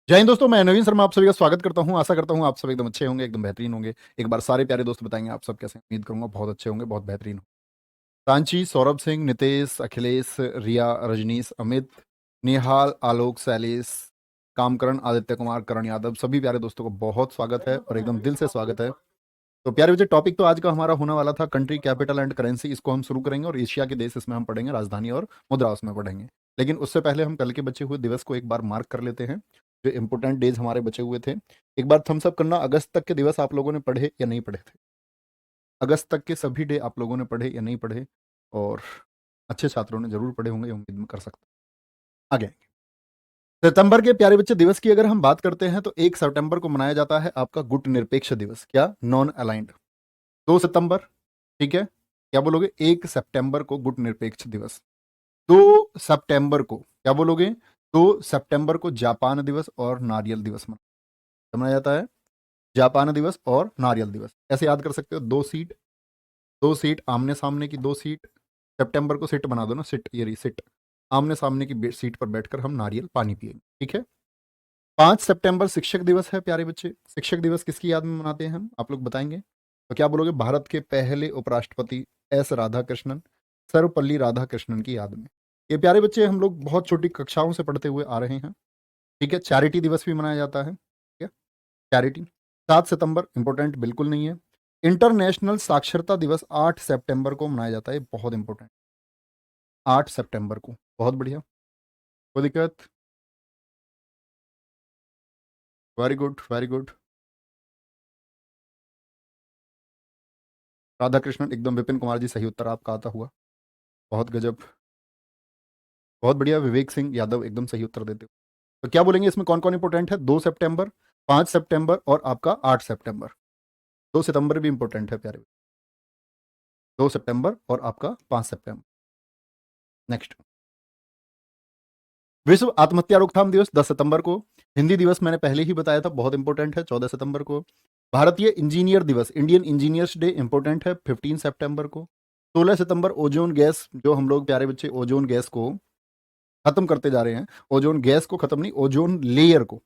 जय हिंद दोस्तों, मैं नवीन शर्मा आप सभी का स्वागत करता हूं। आशा करता हूं आप सब एकदम अच्छे होंगे, एकदम बेहतरीन होंगे। एक बार सारे प्यारे दोस्त बताएंगे आप सब कैसे हैं। उम्मीद करूंगा बहुत अच्छे होंगे, बहुत बेहतरीन होंगे। सांची, सौरभ सिंह, नितेश, अखिलेश, रिया, रजनीश, अमित, निहाल, आलोक, शैलेश, कामकरण, आदित्य कुमार, करण यादव, सभी प्यारे दोस्तों को बहुत स्वागत है और एकदम दिल से स्वागत है। तो प्यारे बच्चे, टॉपिक तो आज का हमारा होने वाला था कंट्री, कैपिटल एंड करेंसी। इसको हम शुरू करेंगे और एशिया के देश इसमें हम पढ़ेंगे, राजधानी और मुद्रा उसमें पढ़ेंगे। लेकिन उससे पहले हम कल के बचे हुए दिवस को एक बार मार्क कर लेते हैं, जो इंपोर्टेंट डेज हमारे बचे हुए थे। एक बार थम्स अप करना, अगस्त तक के दिवस आप लोगों ने पढ़े या नहीं पढ़े थे? अगस्त तक के सभी डे आप लोगों ने पढ़े या नहीं पढ़े? और अच्छे छात्रों ने जरूर पढ़े होंगे, ये उम्मीद में कर सकते हैं। आगे सितंबर के प्यारे बच्चे दिवस की अगर हम बात करते हैं तो 1 सितंबर को मनाया जाता है आपका गुट निरपेक्ष दिवस। क्या? Non aligned. 2 सितंबर, ठीक है, क्या बोलोगे? 1 सितंबर को गुट निरपेक्ष दिवस। 2 सितंबर को क्या बोलोगे? 2 सितंबर को जापान दिवस और नारियल दिवस मनाया जाता है। जापान दिवस और नारियल दिवस ऐसे याद कर सकते हो। दो सीट आमने सामने की, दो सीट। सितंबर को सिट बना दो ना, सिट, ये रही सिट। आमने सामने की सीट पर बैठकर हम नारियल पानी पिएंगे, ठीक है। 5 सितंबर शिक्षक दिवस है प्यारे बच्चे। शिक्षक दिवस किसकी याद में मनाते हैं हम, आप लोग बताएंगे? तो क्या बोलोगे? भारत के पहले उपराष्ट्रपति एस राधाकृष्णन, सर्वपल्ली राधाकृष्णन की याद में। ये प्यारे बच्चे हम लोग बहुत छोटी कक्षाओं से पढ़ते हुए आ रहे हैं, ठीक है। चैरिटी दिवस भी मनाया जाता है, ठीक है, चैरिटी। 7 सितंबर इंपॉर्टेंट बिल्कुल नहीं है। इंटरनेशनल साक्षरता दिवस 8 सितंबर को मनाया जाता है, बहुत इंपॉर्टेंट। 8 सितंबर को, बहुत बढ़िया, कोई दिक्कत? Very good, very good. Radhakrishnan, एकदम। विपिन कुमार जी, सही उत्तर आपका आता हुआ, बहुत गजब, बहुत बढ़िया। विवेक सिंह यादव, एकदम सही उत्तर देते हो। तो क्या बोलेंगे इसमें कौन कौन इंपॉर्टेंट है? 2 सितंबर, 5 सितंबर और आपका 8 सितंबर। 2 सितंबर भी इंपॉर्टेंट है प्यारे। 2 सितंबर और आपका 5 सितंबर। नेक्स्ट, विश्व आत्महत्या रोकथाम दिवस 10 सितंबर को। हिंदी दिवस मैंने पहले ही बताया था, बहुत इंपॉर्टेंट है, 14 सितंबर को। भारतीय इंजीनियर दिवस, इंडियन इंजीनियर्स डे, इंपॉर्टेंट है, 15 सितंबर को। 16 सितंबर ओजोन गैस, जो हम लोग प्यारे बच्चे ओजोन गैस को खत्म करते जा रहे हैं। ओजोन गैस को खत्म नहीं, ओजोन लेयर को।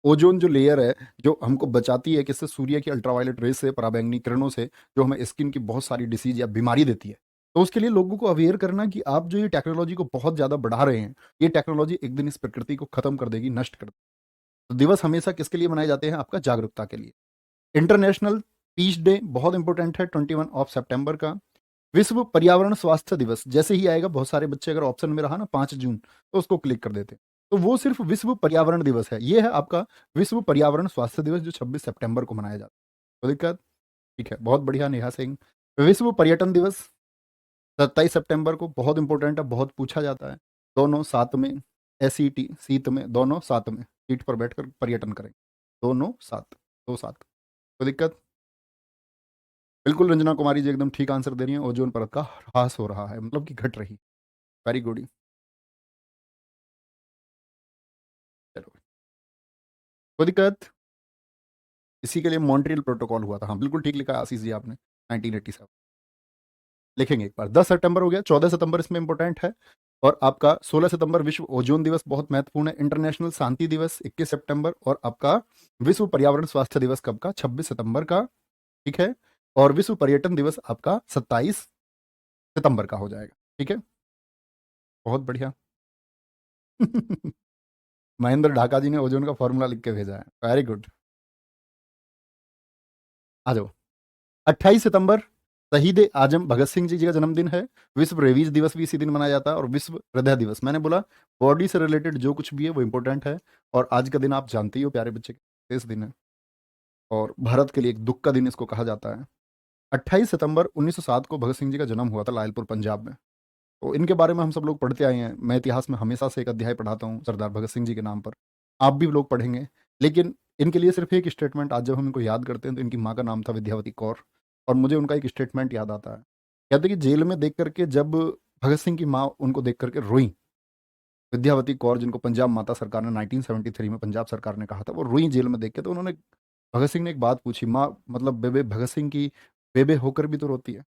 ओजोन जो लेयर है, जो हमको बचाती है किससे? सूर्य की अल्ट्रावायलेट रेस से, पराबैंगनी किरणों से, जो हमें स्किन की बहुत सारी डिसीज या बीमारी देती है। तो उसके लिए लोगों को अवेयर करना कि आप जो ये टेक्नोलॉजी को बहुत ज्यादा बढ़ा रहे हैं, ये टेक्नोलॉजी एक दिन इस प्रकृति को खत्म कर देगी, नष्ट कर देगी। तो दिवस हमेशा किसके लिए मनाए जाते हैं? आपका जागरूकता के लिए। इंटरनेशनल पीस डे बहुत इंपॉर्टेंट है, 21 सितंबर का। विश्व पर्यावरण स्वास्थ्य दिवस जैसे ही आएगा, बहुत सारे बच्चे अगर ऑप्शन में रहा ना 5 जून, तो उसको क्लिक कर देते हैं। तो वो सिर्फ विश्व पर्यावरण दिवस है, ये है आपका विश्व पर्यावरण स्वास्थ्य दिवस, जो 26 सितंबर को मनाया जाता है। तो दिक्कत? ठीक है, बहुत बढ़िया नेहा सिंह। विश्व पर्यटन दिवस 27 सितंबर को, बहुत इंपॉर्टेंट है, बहुत पूछा जाता है। दोनों साथ में, एस सीट में, दोनों साथ में सीट पर बैठकर पर्यटन करें, दोनों साथ, दो साथ। तो दिक्कत? बिल्कुल रंजना कुमारी जी एकदम ठीक आंसर दे रही हैं। ओजोन परत का ह्रास हो रहा है, मतलब कि घट रही। Very good. चलो, कोई दिक्कत? इसी के लिए मॉन्ट्रियल प्रोटोकॉल हुआ था। हाँ, बिल्कुल ठीक लिखा है आशीष जी आपने, 1987। लिखेंगे एक बार। 10 सितंबर हो गया, 14 सितंबर इसमें इंपॉर्टेंट है। और आपका 16 सितंबर विश्व ओजोन दिवस, बहुत महत्वपूर्ण है। इंटरनेशनल शांति दिवस 21 सितंबर। और आपका विश्व पर्यावरण स्वास्थ्य दिवस कब का? 26 सितंबर का, ठीक है। और विश्व पर्यटन दिवस आपका 27 सितंबर का हो जाएगा, ठीक है। बहुत बढ़िया। महेंद्र ढाका जी ने ओजोन का फॉर्मूला लिख के भेजा है, वेरी गुड। आ जाओ। 28 सितंबर शहीद आजम भगत सिंह जी का जन्मदिन है। विश्व रेबीज दिवस भी इसी दिन मनाया जाता है। और विश्व हृदय दिवस, मैंने बोला बॉडी से रिलेटेड जो कुछ भी है वो इंपॉर्टेंट है। और आज का दिन आप जानते ही हो प्यारे बच्चे, इस दिन है, और भारत के लिए एक दुख का दिन इसको कहा जाता है। 28 सितंबर 1907 को भगत सिंह जी का जन्म हुआ था लायलपुर पंजाब में। तो इनके बारे में हम सब लोग पढ़ते आए हैं। मैं इतिहास में हमेशा से एक अध्याय पढ़ाता हूँ सरदार भगत सिंह जी के नाम पर, आप भी लोग पढ़ेंगे। लेकिन इनके लिए सिर्फ एक स्टेटमेंट, आज जब हम इनको याद करते हैं तो इनकी माँ का नाम था विद्यावती कौर। और मुझे उनका एक स्टेटमेंट याद आता है। कहते कि जेल में देख करके जब भगत सिंह की माँ उनको देख करके रोई, विद्यावती कौर जिनको पंजाब माता सरकार ने 1973 में पंजाब सरकार ने कहा था, वो रोई जेल में देख के। तो उन्होंने, भगत सिंह ने एक बात पूछी, माँ मतलब बेबे, भगत सिंह की बेबे होकर भी तो रोती है,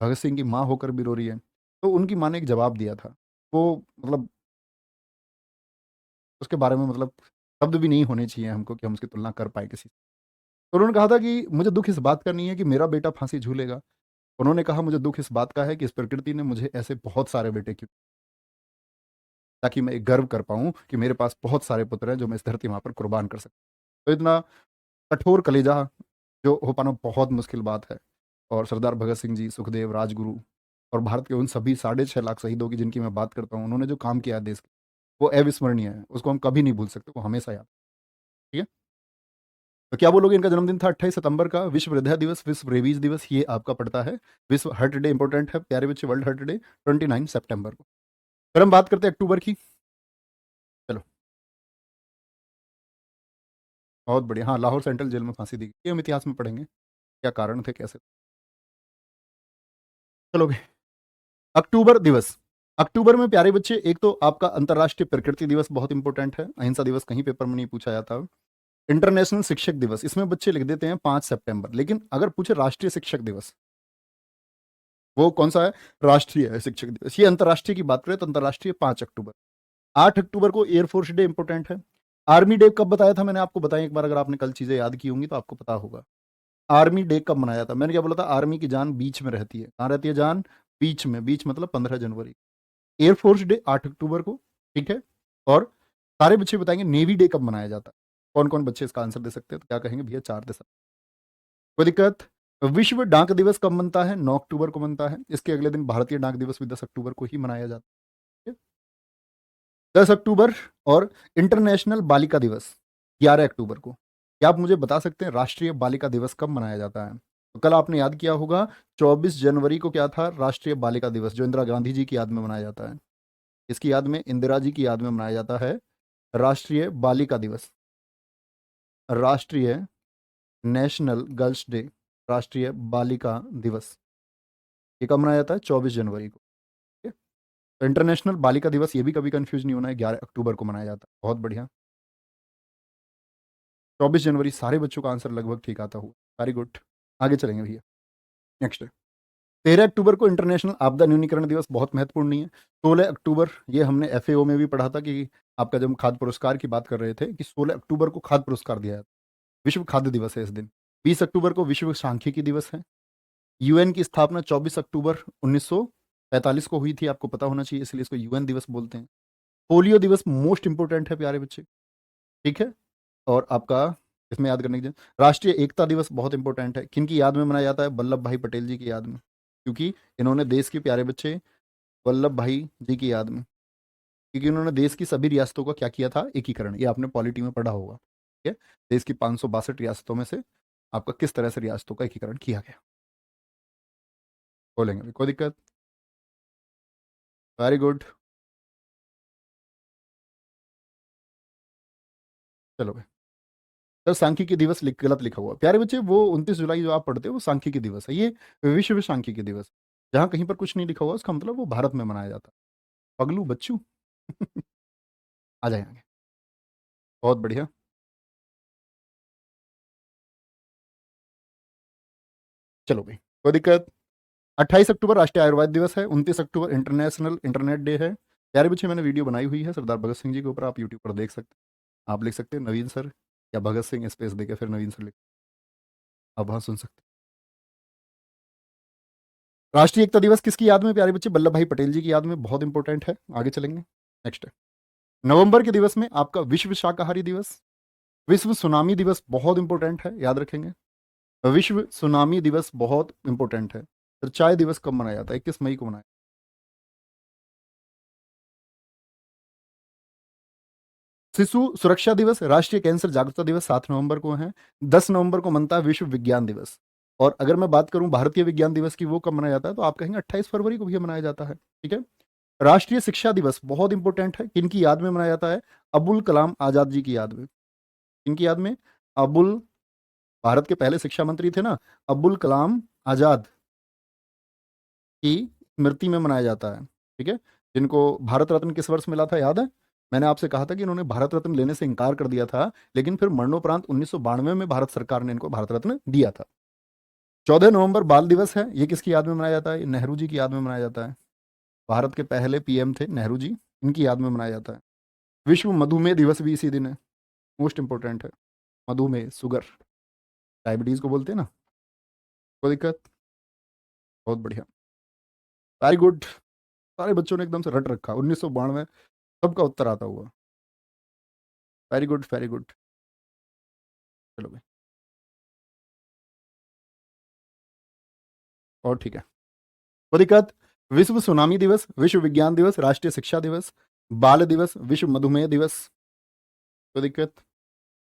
भगत सिंह की माँ होकर भी रो रही है। तो उनकी माँ ने एक जवाब दिया था, वो मतलब उसके बारे में मतलब शब्द भी नहीं होने चाहिए हमको कि हम उसकी तुलना कर पाए किसी से। तो उन्होंने कहा था कि मुझे दुख इस बात का नहीं है कि मेरा बेटा फांसी झूलेगा, उन्होंने कहा मुझे दुख इस बात का है कि इस प्रकृति ने मुझे ऐसे बहुत सारे बेटे क्यों, ताकि मैं एक गर्व कर पाऊं कि मेरे पास बहुत सारे पुत्र हैं जो मैं इस धरती माँ पर कुर्बान कर सकता हूं। तो इतना कठोर कलेजा जो हो पाना बहुत मुश्किल बात है। और सरदार भगत सिंह जी, सुखदेव, राजगुरु और भारत के उन सभी 6.5 लाख शहीदों की जिनकी मैं बात करता हूँ, उन्होंने जो काम किया है देश के, वो अविस्मरणीय है, उसको हम कभी नहीं भूल सकते, वो हमेशा याद। ठीक है। तो क्या बोलोगे, इनका जन्मदिन था 28 सितंबर का, विश्व हृदय दिवस, विश्व रेबीज दिवस, ये आपका पड़ता है। विश्व हार्ट डे इंपॉर्टेंट है प्यारे बच्चे, वर्ल्ड हार्ट डे 29 सितंबर को। फिर हम बात करते हैं अक्टूबर की। चलो, बहुत बढ़िया। हाँ, लाहौर सेंट्रल जेल में फांसी दी गई, ये हम इतिहास में पढ़ेंगे क्या कारण थे, कैसे। चलो भाई, अक्टूबर दिवस। अक्टूबर में प्यारे बच्चे, एक तो आपका अंतर्राष्ट्रीय प्रकृति दिवस बहुत इंपॉर्टेंट है, अहिंसा दिवस कहीं पेपर में नहीं पूछा जाता। इंटरनेशनल शिक्षक दिवस, इसमें बच्चे लिख देते हैं 5 सितंबर, लेकिन अगर पूछे राष्ट्रीय शिक्षक दिवस, वो कौन सा है, राष्ट्रीय है शिक्षक दिवस। ये अंतर्राष्ट्रीय की बात करें तो अंतर्राष्ट्रीय 5 अक्टूबर। 8 अक्टूबर को एयरफोर्स डे इंपॉर्टेंट है। आर्मी डे कब बताया था मैंने आपको, बताया एक बार, अगर आपने कल चीजें याद की होंगी तो आपको पता होगा। आर्मी डे कब मनाया था, मैंने क्या बोला था, आर्मी की जान बीच में रहती है, कहाँ रहती है जान, बीच में, बीच मतलब 15 जनवरी। एयरफोर्स डे 8 अक्टूबर को। ठीक है। और सारे बच्चे बताएंगे नेवी डे कब मनाया जाता है। कौन कौन बच्चे इसका आंसर दे सकते हैं, तो क्या कहेंगे भैया, 4 दिसंबर। कोई दिक्कत। विश्व डाक दिवस कब बनता है, 9 अक्टूबर को बनता है। इसके अगले दिन भारतीय डाक दिवस भी 10 अक्टूबर को ही मनाया जाता है। 10 अक्टूबर। और इंटरनेशनल बालिका दिवस 11 अक्टूबर को। क्या आप मुझे बता सकते हैं राष्ट्रीय बालिका दिवस कब मनाया जाता है, तो कल आपने याद किया होगा 24 जनवरी को क्या था, राष्ट्रीय बालिका दिवस, जो इंदिरा गांधी जी की याद में मनाया जाता है। इसकी याद में, इंदिरा जी की याद में मनाया जाता है राष्ट्रीय बालिका दिवस। राष्ट्रीय नेशनल गर्ल्स डे, राष्ट्रीय बालिका दिवस, ये कब मनाया जाता है, 24 जनवरी को। ठीक है? तो इंटरनेशनल बालिका दिवस, ये भी कभी कंफ्यूज नहीं होना है, 11 अक्टूबर को मनाया जाता है। बहुत बढ़िया। 24 जनवरी, सारे बच्चों का आंसर लगभग ठीक आता हुआ, वेरी गुड। आगे चलेंगे भैया, नेक्स्ट है 13 अक्टूबर को इंटरनेशनल आपदा न्यूनीकरण दिवस, बहुत महत्वपूर्ण नहीं है। 16 अक्टूबर, ये हमने एफएओ में भी पढ़ा था कि आपका जब खाद्य पुरस्कार की बात कर रहे थे कि 16 अक्टूबर को खाद्य पुरस्कार दिया जाता है, विश्व खाद्य दिवस है इस दिन। 20 अक्टूबर को विश्व सांख्यिकी दिवस है। यूएन की स्थापना 24 अक्टूबर 1945 को हुई थी, आपको पता होना चाहिए, इसलिए इसको यूएन दिवस बोलते हैं। पोलियो दिवस मोस्ट इंपोर्टेंट है प्यारे बच्चे। ठीक है। और आपका इसमें याद करने की राष्ट्रीय एकता दिवस बहुत इंपॉर्टेंट है, किन की याद में मनाया जाता है, वल्लभ भाई पटेल जी की याद में, क्योंकि इन्होंने देश के, प्यारे बच्चे, वल्लभ भाई जी की याद में, क्योंकि उन्होंने देश की सभी रियासतों का क्या किया था, एकीकरण, ये आपने पॉलिटी में पढ़ा होगा। ठीक है। देश की 562 रियासतों में से आपका किस तरह से रियासतों का एकीकरण किया गया, बोलेंगे अभी, कोई दिक्कत। Very good. चलो भाई, सर सांख्यिकी दिवस गलत लिखा हुआ प्यारे बच्चे, वो 29 जुलाई जो आप पढ़ते हो वो सांख्यिकी दिवस है, ये विश्व सांख्यिकी दिवस। जहाँ कहीं पर कुछ नहीं लिखा हुआ उसका मतलब वो भारत में मनाया जाता है, पगलू बच्चू। आ जाए आगे, बहुत बढ़िया। चलो भाई, कोई दिक्कत। 28 अक्टूबर राष्ट्रीय आयुर्वेद दिवस है। 29 अक्टूबर इंटरनेशनल इंटरनेट डे है। प्यारे बच्चे, मैंने वीडियो बनाई हुई है सरदार भगत सिंह जी के ऊपर, आप यूट्यूब पर देख सकते हैं। आप लिख सकते हैं नवीन सर, या भगत सिंह स्पेस देके फिर नवीन सर लिख, आप वहाँ सुन सकते हैं। राष्ट्रीय एकता दिवस किसकी याद में प्यारे बच्चे, वल्लभ भाई पटेल जी की याद में, बहुत इंपॉर्टेंट है। आगे चलेंगे, नेक्स्ट है नवंबर के दिवस में आपका विश्व शाकाहारी दिवस, विश्व सुनामी दिवस बहुत इंपॉर्टेंट है, याद रखेंगे। विश्व सुनामी दिवस बहुत इंपॉर्टेंट है। फिर चाय दिवस कब मनाया जाता है, 21 मई को मनाया। शिशु सुरक्षा दिवस, राष्ट्रीय कैंसर जागरूकता दिवस 7 नवंबर को है। 10 नवंबर को मनता है विश्व विज्ञान दिवस। और अगर मैं बात करूं भारतीय विज्ञान दिवस की, वो कब मनाया जाता है, तो आप कहेंगे 28 फरवरी को भी मनाया जाता है। ठीक है। राष्ट्रीय शिक्षा दिवस बहुत इंपॉर्टेंट है, किनकी याद में मनाया जाता है, अबुल कलाम आजाद जी की याद में। किनकी याद में, अबुल, भारत के पहले शिक्षा मंत्री थे ना, अबुल कलाम आजाद की स्मृति में मनाया जाता है। ठीक है। जिनको भारत रत्न किस वर्ष मिला था, याद है, मैंने आपसे कहा था कि इन्होंने भारत रत्न लेने से इनकार कर दिया था, लेकिन फिर मरणोपरांत 1992 में भारत सरकार ने इनको भारत रत्न दिया था। 14 नवंबर बाल दिवस है, ये किसकी याद में मनाया जाता है, ये नेहरू जी की याद में मनाया जाता है। भारत के पहले पीएम थे नेहरू जी, इनकी याद में मनाया जाता है। विश्व मधुमेह दिवस भी इसी दिन है। मोस्ट इंपॉर्टेंट है। मधुमेह, शुगर, डायबिटीज को बोलते हैं ना। कोई दिक्कत? बहुत बढ़िया, वेरी गुड। सारे बच्चों ने एकदम से रट रखा, 1992 सबका उत्तर आता हुआ। Very good, very good. चलो भाई, और ठीक है। कोई दिक्कत? विश्व सुनामी दिवस, विश्व विज्ञान दिवस, राष्ट्रीय शिक्षा दिवस, बाल दिवस, विश्व मधुमेह दिवस। कोई दिक्कत?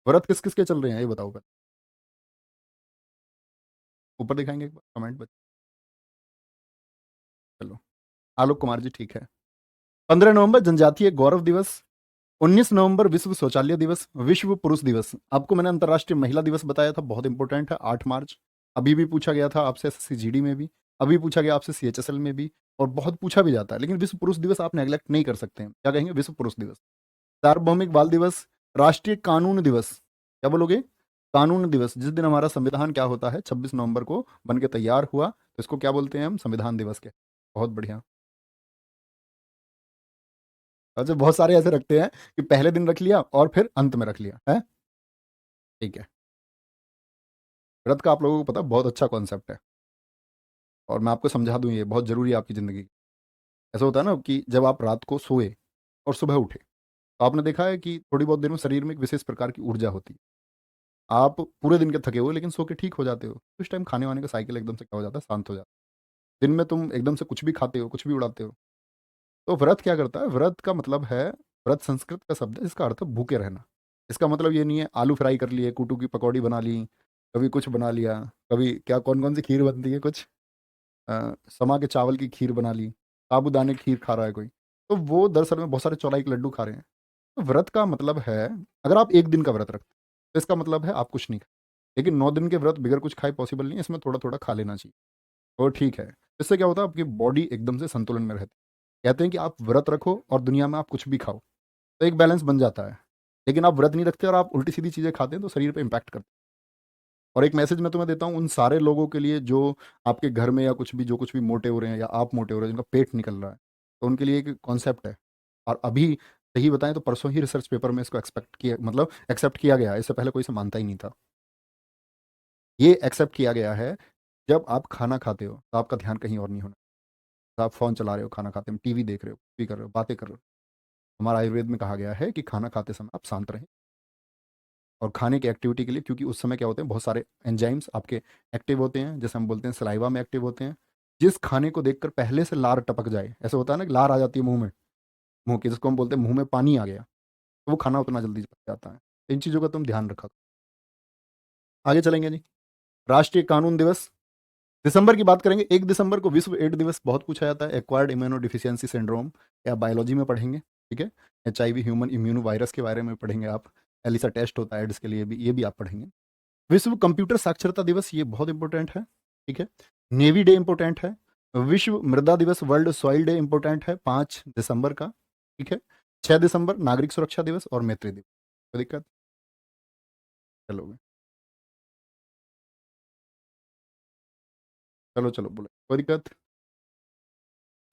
व्रत किस किस के चल रहे हैं ये बताओ पहले। ऊपर दिखाएंगे एक बार कमेंट बच। चलो, आलोक कुमार जी ठीक है। 15 नवंबर जनजातीय गौरव दिवस, 19 नवंबर विश्व शौचालय दिवस, विश्व पुरुष दिवस। आपको मैंने अंतर्राष्ट्रीय महिला दिवस बताया था, बहुत इंपॉर्टेंट है, 8 मार्च। अभी भी पूछा गया था आपसे SSC GD में भी, अभी पूछा गया आपसे CHSL में भी, और बहुत पूछा भी जाता है। लेकिन विश्व पुरुष दिवस आप नेग्लेक्ट नहीं कर सकते हैं, क्या कहेंगे? विश्व पुरुष दिवस। सार्वभौमिक बाल दिवस, राष्ट्रीय कानून दिवस। क्या बोलोगे? कानून दिवस, जिस दिन हमारा संविधान क्या होता है, 26 नवंबर को बन के तैयार हुआ, तो इसको क्या बोलते हैं हम? संविधान दिवस के। बहुत बढ़िया। अच्छा, बहुत सारे ऐसे रखते हैं कि पहले दिन रख लिया और फिर अंत में रख लिया है। ठीक है। व्रत का आप लोगों को पता बहुत अच्छा कॉन्सेप्ट है, और मैं आपको समझा दूं, ये बहुत जरूरी है आपकी जिंदगी। ऐसा होता है ना कि जब आप रात को सोए और सुबह उठे, तो आपने देखा है कि थोड़ी बहुत देर में शरीर में एक विशेष प्रकार की ऊर्जा होती है। आप पूरे दिन के थके हुए लेकिन सो के ठीक हो जाते हो, तो इस टाइम खाने वाने का साइकिल एकदम से क्या हो जाता है? शांत हो जाता है। दिन में तुम एकदम से कुछ भी खाते हो, कुछ भी उड़ाते हो। तो व्रत क्या करता है? व्रत का मतलब है, व्रत संस्कृत का शब्द है, इसका अर्थ है भूखे रहना। इसका मतलब ये नहीं है आलू फ्राई कर लिए, कूटू की पकौड़ी बना ली, कभी कुछ बना लिया, कभी क्या कौन कौन सी खीर बनती है कुछ, समा के चावल की खीर बना ली, साबूदाने की खीर खा रहा है कोई, तो वो दरअसल में बहुत सारे चौलाई के लड्डू खा रहे हैं। तो व्रत का मतलब है, अगर आप एक दिन का व्रत रखते हैं तो इसका मतलब है आप कुछ नहीं खाए। लेकिन 9 दिन के व्रत बिगर कुछ खाए पॉसिबल नहीं है, इसमें थोड़ा थोड़ा खा लेना चाहिए। और ठीक है, इससे क्या होता है? आपकी बॉडी एकदम से संतुलन में रहती है। कहते हैं कि आप व्रत रखो और दुनिया में आप कुछ भी खाओ, तो एक बैलेंस बन जाता है। लेकिन आप व्रत नहीं रखते और आप उल्टी सीधी चीज़ें खाते हैं, तो शरीर पे इम्पैक्ट करते हैं। और एक मैसेज मैं तुम्हें देता हूँ उन सारे लोगों के लिए जो आपके घर में या कुछ भी, जो कुछ भी मोटे हो रहे हैं या आप मोटे हो रहे हैं, जिनका पेट निकल रहा है, तो उनके लिए एक कॉन्सेप्ट है। और अभी सही बताएं तो परसों ही रिसर्च पेपर में इसको एक्सपेक्ट किया, मतलब एक्सेप्ट किया गया है, इससे पहले कोई इसे मानता ही नहीं था। ये एक्सेप्ट किया गया है, जब आप खाना खाते हो तो आपका ध्यान कहीं और नहीं होना। तो आप फोन चला रहे हो, खाना खाते में टीवी देख रहे हो, कुछ भी कर रहे हो, बातें कर रहे हो। हमारा आयुर्वेद में कहा गया है कि खाना खाते समय आप शांत रहें, और खाने की एक्टिविटी के लिए, क्योंकि उस समय क्या होते हैं, बहुत सारे एंजाइम्स आपके एक्टिव होते हैं, जैसे हम बोलते हैं सलाइवा में एक्टिव होते हैं। जिस खाने को देखकर पहले से लार टपक जाए, ऐसा होता है ना कि लार आ जाती है मुंह में, मुंह की, जिसको हम बोलते हैं मुंह में पानी आ गया, तो वो खाना उतना जल्दी पक जाता है। इन चीज़ों का तुम ध्यान रखा करो। आगे चलेंगे जी। राष्ट्रीय कानून दिवस, दिसंबर की बात करेंगे। 1 दिसंबर को विश्व एड्स दिवस बहुत पूछा जाता है, एक्वायर्ड इम्यूनो डिफिशियंसी सिंड्रोम, या बायोलॉजी में पढ़ेंगे, ठीक है। HIV, ह्यूमन इम्यूनो वायरस के बारे में पढ़ेंगे आप। एलिसा टेस्ट होता है एड्स के लिए भी, ये भी आप पढ़ेंगे। विश्व कंप्यूटर साक्षरता दिवस, ये बहुत इंपॉर्टेंट है, ठीक है। नेवी डे इंपॉर्टेंट है। विश्व मृदा दिवस, वर्ल्ड सॉइल डे इंपॉर्टेंट है 5 दिसंबर का, ठीक है। 6 दिसंबर नागरिक सुरक्षा दिवस और मैत्री दिवस। कोई दिक्कत? चलो चलो चलो, बोलो कोई दिक्कत?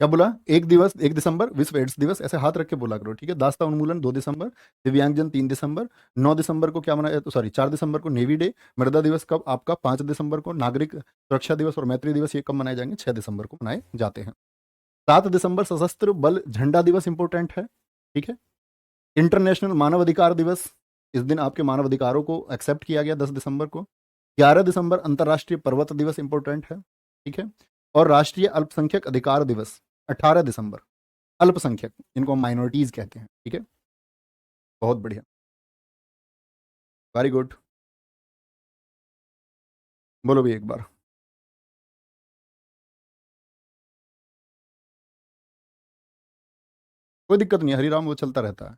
क्या बोला? 1 दिसंबर विश्व एड्स दिवस, ऐसे हाथ रख के बोला करो, ठीक है। दास्ता उन्मूलन 2 दिसंबर, दिव्यांगजन 3 दिसंबर, 9 दिसंबर को क्या मनाया, तो सॉरी 4 दिसंबर को नेवी डे, मृदा दिवस कब आपका 5 दिसंबर को, नागरिक सुरक्षा दिवस और मैत्री दिवस ये कब मनाए जाएंगे? 6 दिसंबर को मनाए जाते हैं। 7 दिसंबर सशस्त्र बल झंडा दिवस इंपॉर्टेंट है, ठीक है। इंटरनेशनल मानव अधिकार दिवस, इस दिन आपके मानव अधिकारों को एक्सेप्ट किया गया 10 दिसंबर को। 11 दिसंबर अंतर्राष्ट्रीय पर्वत दिवस इंपॉर्टेंट है, ठीक है। और राष्ट्रीय अल्पसंख्यक अधिकार दिवस 18 दिसंबर, अल्पसंख्यक, इनको हम माइनॉरिटीज कहते हैं, ठीक है। बहुत बढ़िया, वेरी गुड। बोलो भी एक बार। कोई दिक्कत नहीं है, हरिराम वो चलता रहता है,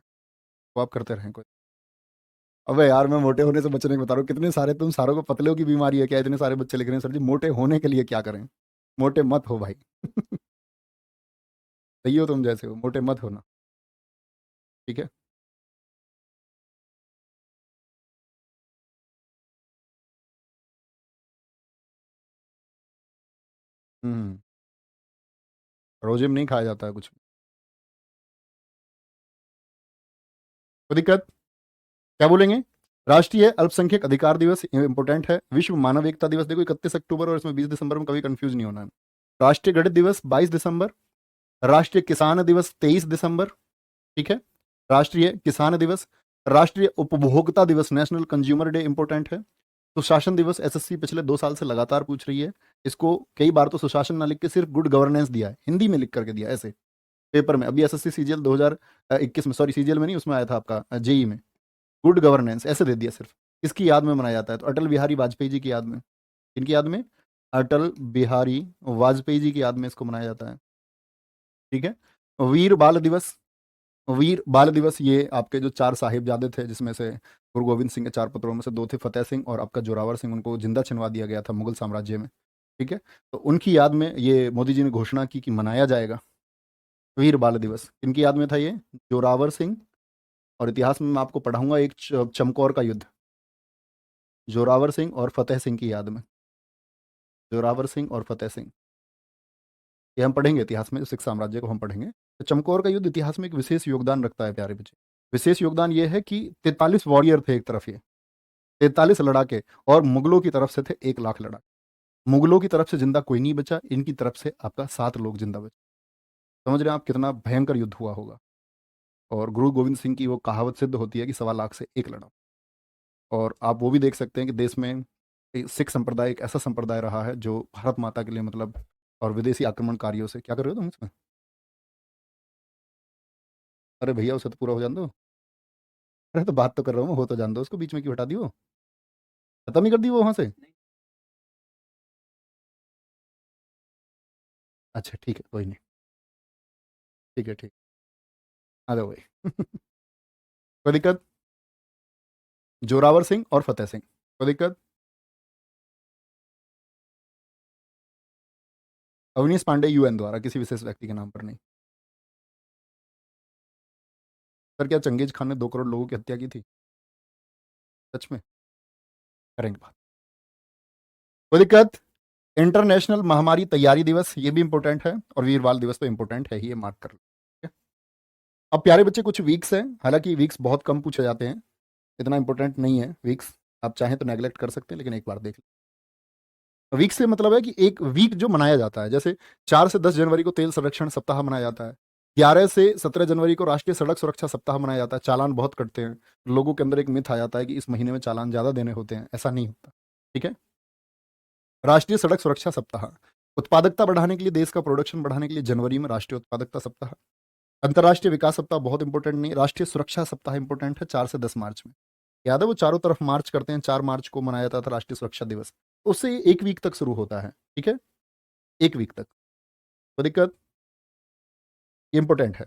वो आप करते रहें कोई। अबे यार, मैं मोटे होने से बचने को बता रहा हूँ, कितने सारे तुम सारों को पतले की बीमारी है क्या? इतने सारे बच्चे लिख रहे हैं सर जी मोटे होने के लिए क्या करें। मोटे मत हो भाई। सही हो तुम जैसे हो, मोटे मत होना, ठीक है। हम्म। रोजे में नहीं खाया जाता है कुछ। कोई दिक्कत? क्या बोलेंगे? राष्ट्रीय अल्पसंख्यक अधिकार दिवस इंपॉर्टेंट है। विश्व मानव एकता दिवस देखो 31 अक्टूबर और इसमें 20 दिसंबर में कभी कंफ्यूज नहीं होना है। राष्ट्रीय गणित दिवस 22 दिसंबर। राष्ट्रीय किसान दिवस 23 दिसंबर। ठीक है, राष्ट्रीय किसान दिवस। राष्ट्रीय उपभोक्ता दिवस नेशनल कंज्यूमर डे इंपॉर्टेंट है। सुशासन दिवस एसएससी पिछले 2 साल से लगातार पूछ रही है। इसको कई बार तो सुशासन ना लिख के सिर्फ गुड गवर्नेंस दिया है, हिंदी में लिख करके दिया ऐसे पेपर में। अभी एसएससी सीजीएल 2021 में, सॉरी सीजीएल में नहीं, उसमें आया था आपका जेई में, गुड गवर्नेंस ऐसे दे दिया सिर्फ। किसकी याद में मनाया जाता है? तो अटल बिहारी वाजपेयी जी की याद में। किनकी याद में? अटल बिहारी वाजपेयी जी की याद में इसको मनाया जाता है। ठीक है। वीर बाल दिवस। वीर बाल दिवस ये आपके जो 4 साहिबजादे थे, जिसमें से गुरु गोविंद सिंह के 4 पुत्रों में से 2 थे, फतेह सिंह और आपका जोरावर सिंह, उनको जिंदा छिनवा दिया गया था मुगल साम्राज्य में। ठीक है, तो उनकी याद में ये मोदी जी ने घोषणा की कि मनाया जाएगा वीर बाल दिवस। किनकी याद में था ये? जोरावर सिंह। और इतिहास में मैं आपको पढ़ाऊंगा एक चमकौर का युद्ध, जोरावर सिंह और फतेह सिंह की याद में। जोरावर सिंह और फतेह सिंह, ये हम पढ़ेंगे इतिहास में, सिख साम्राज्य को हम पढ़ेंगे। तो चमकौर का युद्ध इतिहास में एक विशेष योगदान रखता है प्यारे बच्चे। विशेष योगदान ये है कि 43 वॉरियर थे एक तरफ, ये 43 लड़ाके, और मुगलों की तरफ से थे 1 लाख लड़ाके। मुगलों की तरफ से जिंदा कोई नहीं बचा, इनकी तरफ से आपका 7 लोग जिंदा बचे। समझ रहे हैं आप कितना भयंकर युद्ध हुआ होगा। और गुरु गोविंद सिंह की वो कहावत सिद्ध होती है कि 1.25 लाख से एक लड़ा। और आप वो भी देख सकते हैं कि देश में सिख संप्रदाय एक ऐसा संप्रदाय रहा है जो भारत माता के लिए मतलब, और विदेशी आक्रमणकारियों से, क्या कर रहे हो तुम इसमें? अरे भैया उसे तो पूरा हो जान दो। अरे तो बात तो कर रहा हूँ, हो तो जान दो उसको, बीच में क्यों हटा दी? वो खत्म ही कर दी वो वहां से। अच्छा ठीक है, कोई नहीं। ठीक है ठीक। आ जाओ भाई। कोई दिक्कत? जोरावर सिंह और फतेह सिंह, कोई दिक्कत? अवनीश पांडे यूएन द्वारा, किसी विशेष व्यक्ति के नाम पर नहीं। सर क्या चंगेज खान ने 2 करोड़ लोगों की हत्या की थी? सच में? करेंगे बात। कोई दिक्कत? इंटरनेशनल महामारी तैयारी दिवस, ये भी इंपॉर्टेंट है। और वीर बाल दिवस तो इंपॉर्टेंट है ही, ये मार्क कर लो। ठीक है? अब प्यारे बच्चे कुछ वीक्स हैं, हालांकि वीक्स बहुत कम पूछे जाते हैं, इतना इंपॉर्टेंट नहीं है वीक्स। आप चाहें तो नेगलेक्ट कर सकते हैं, लेकिन एक बार देख लें। वीक से मतलब है कि एक वीक जो मनाया जाता है, जैसे 4 से 10 जनवरी को तेल संरक्षण सप्ताह मनाया जाता है। 11 से 17 जनवरी को राष्ट्रीय सड़क सुरक्षा सप्ताह मनाया जाता है। चालान बहुत कटते हैं, लोगों के अंदर एक मिथ आ जाता है कि इस महीने में चालान ज़्यादा देने होते हैं, ऐसा नहीं होता। ठीक है। राष्ट्रीय सड़क सुरक्षा सप्ताह, उत्पादकता बढ़ाने के लिए, देश का प्रोडक्शन बढ़ाने के लिए जनवरी में राष्ट्रीय उत्पादकता सप्ताह। अंतर्राष्ट्रीय विकास सप्ताह बहुत इंपॉर्टेंट नहीं, राष्ट्रीय सुरक्षा सप्ताह इंपॉर्टेंट है, 4 से 10 मार्च में। याद है वो चारों तरफ मार्च करते हैं, 4 मार्च को मनाया जाता था राष्ट्रीय सुरक्षा दिवस। उससे एक वीक तक शुरू होता है। ठीक है, एक वीक तक। तो दिक्कत, ये इंपॉर्टेंट है।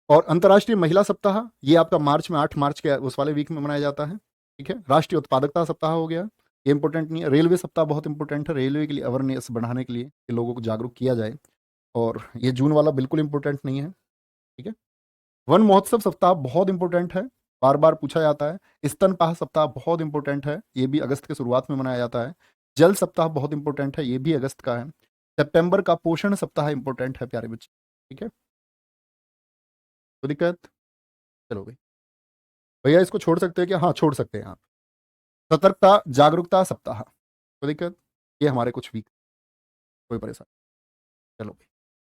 और अंतर्राष्ट्रीय महिला सप्ताह, ये आपका मार्च में, 8 मार्च के उस वाले वीक में मनाया जाता है। ठीक है। राष्ट्रीय उत्पादकता सप्ताह हो गया, ये इंपॉर्टेंट नहीं है। रेलवे सप्ताह बहुत इंपॉर्टेंट है, रेलवे के लिए अवेयरनेस बढ़ाने के लिए, कि लोगों को जागरूक किया जाए। और ये जून वाला बिल्कुल इंपॉर्टेंट नहीं है। ठीक है। वन महोत्सव सप्ताह बहुत इंपॉर्टेंट है, बार बार पूछा जाता है। स्तनपाह सप्ताह बहुत इंपॉर्टेंट है, ये भी अगस्त के शुरुआत में मनाया जाता है। जल सप्ताह बहुत इंपॉर्टेंट है, ये भी अगस्त का है। सितंबर का पोषण सप्ताह इंपॉर्टेंट है प्यारे बच्चे। ठीक है। तो दिक्कत, चलो भाई, भैया इसको छोड़ सकते हैं क्या? हाँ छोड़ सकते हैं आप। सतर्कता जागरूकता सप्ताह, कोई दिक्कत? ये हमारे कुछ वीक, कोई परेशानी? चलो भाई,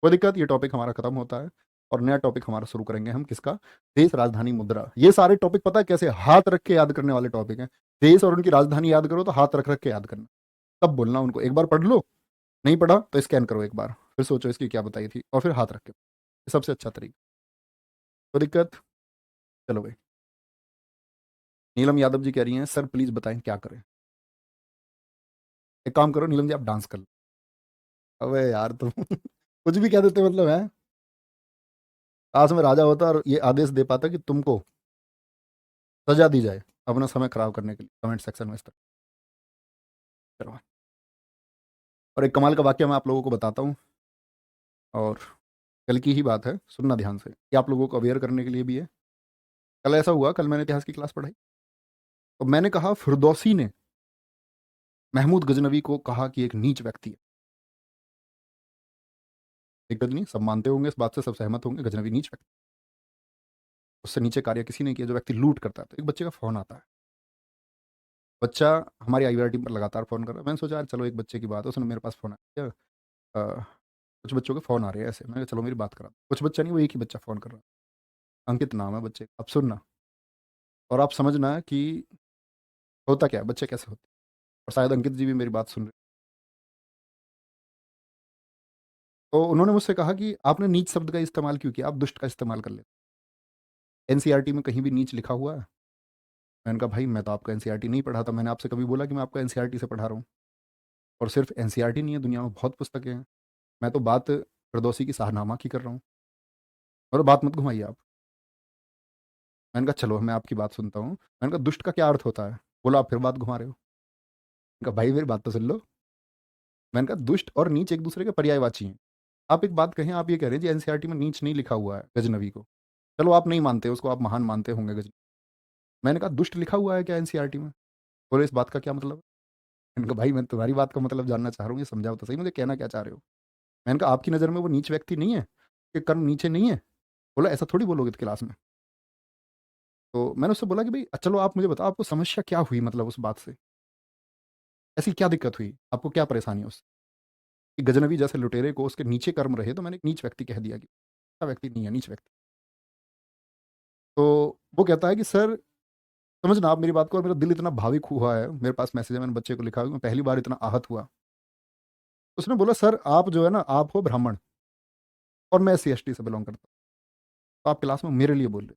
कोई दिक्कत? ये टॉपिक हमारा खत्म होता है और नया टॉपिक हमारा शुरू करेंगे हम, किसका? देश राजधानी मुद्रा। ये सारे टॉपिक पता है कैसे हाथ रख के याद करने वाले टॉपिक हैं। देश और उनकी राजधानी याद करो तो हाथ रख रख के याद करना, तब बोलना उनको। एक बार पढ़ लो, नहीं पढ़ा तो स्कैन करो एक बार, फिर सोचो इसकी क्या बताई थी, और फिर हाथ रख के, ये सबसे अच्छा तरीका। कोई दिक्कत? चलो भाई। नीलम यादव जी कह रही हैं सर प्लीज बताएं क्या करें। एक काम करो नीलम जी, आप डांस कर लो। अबे यार तुम कुछ भी कह देते मतलब है। आज मैं राजा होता और ये आदेश दे पाता कि तुमको सजा दी जाए अपना समय खराब करने के लिए कमेंट सेक्शन में इस तरह। चलो, और एक कमाल का वाक्य मैं आप लोगों को बताता हूँ, और कल की ही बात है, सुनना ध्यान से, कि आप लोगों को अवेयर करने के लिए भी है। कल ऐसा हुआ, कल मैंने इतिहास की क्लास पढ़ाई, तो मैंने कहा फिरदौसी ने महमूद गजनवी को कहा कि एक नीच व्यक्ति है। दिक्कत नहीं, सब मानते होंगे इस बात से, सब सहमत होंगे, गजनवी नीच व्यक्ति। उससे नीचे कार्य किसी ने किया, जो व्यक्ति लूट करता है। तो एक बच्चे का फोन आता है, बच्चा हमारी आईवीआर टीम पर लगातार फ़ोन कर रहा है। मैंने सोचा यार चलो एक बच्चे की बात है, उसने मेरे पास फ़ोन आया कुछ बच्चों के फ़ोन आ रहे हैं ऐसे। मैंने कहा चलो मेरी बात करा। कुछ बच्चा नहीं, वो एक ही बच्चा फ़ोन कर रहा है। अंकित नाम है बच्चे का। अब सुनना और आप समझना कि होता क्या है, बच्चे कैसे होते हैं। और शायद अंकित जी भी मेरी बात सुन रहे हैं। तो उन्होंने मुझसे कहा कि आपने नीच शब्द का इस्तेमाल क्यों किया? आप दुष्ट का इस्तेमाल कर लेते। एनसीईआरटी में कहीं भी नीच लिखा हुआ है? मैंने कहा भाई मैं तो आपका एनसीईआरटी नहीं पढ़ा था। मैंने आपसे कभी बोला कि मैं आपको एनसीईआरटी से पढ़ा रहा हूँ? और सिर्फ एनसीईआरटी नहीं है, दुनिया में बहुत पुस्तकें हैं। मैं तो बात फिरदौसी की शाहनामा की कर रहा हूँ। और बात मत घुमाइए आप। मैंने कहा चलो मैं आपकी बात सुनता हूँ। मैंने कहा दुष्ट का क्या अर्थ होता है? बोला आप फिर बात घुमा रहे हो। मैंने कहा भाई मेरी बात तो सुन लो। मैंने कहा दुष्ट और नीच एक दूसरे के पर्यायवाची हैं। आप एक बात कहें, आप ये कह रहे हैं जी एनसीईआरटी में नीच नहीं लिखा हुआ है गजनवी को। चलो आप नहीं मानते उसको, आप महान मानते होंगे गजनवी। मैंने कहा दुष्ट लिखा हुआ है क्या एनसीईआरटी में? बोले इस बात का क्या मतलब है? मैंने कहा भाई मैं तुम्हारी बात का मतलब जानना चाह रहा हूँ, ये समझाओ तो सही मुझे कहना क्या चाह रहे हो। मैंने कहा आपकी नज़र में वो नीच व्यक्ति नहीं है, कि कर्म नीचे नहीं है? बोला ऐसा थोड़ी बोलोगे क्लास में। तो मैंने उससे बोला कि भाई चलो आप मुझे बताओ आपको समस्या क्या हुई, मतलब उस बात से ऐसी क्या दिक्कत हुई, आपको क्या परेशानी है उससे कि गजनबी जैसे लुटेरे को उसके नीचे कर्म रहे तो मैंने एक नीच व्यक्ति कह दिया कि अच्छा व्यक्ति नहीं है, नीच व्यक्ति। तो वो कहता है कि सर समझना आप मेरी बात को, और मेरा दिल इतना भाविक हुआ है, मेरे पास मैसेज है, मैंने बच्चे को लिखा है, मैं पहली बार इतना आहत हुआ। उसने बोला सर आप जो है ना, आप हो ब्राह्मण और मैं SC ST से बिलोंग करता हूँ, तो आप क्लास में मेरे लिए बोल रहे।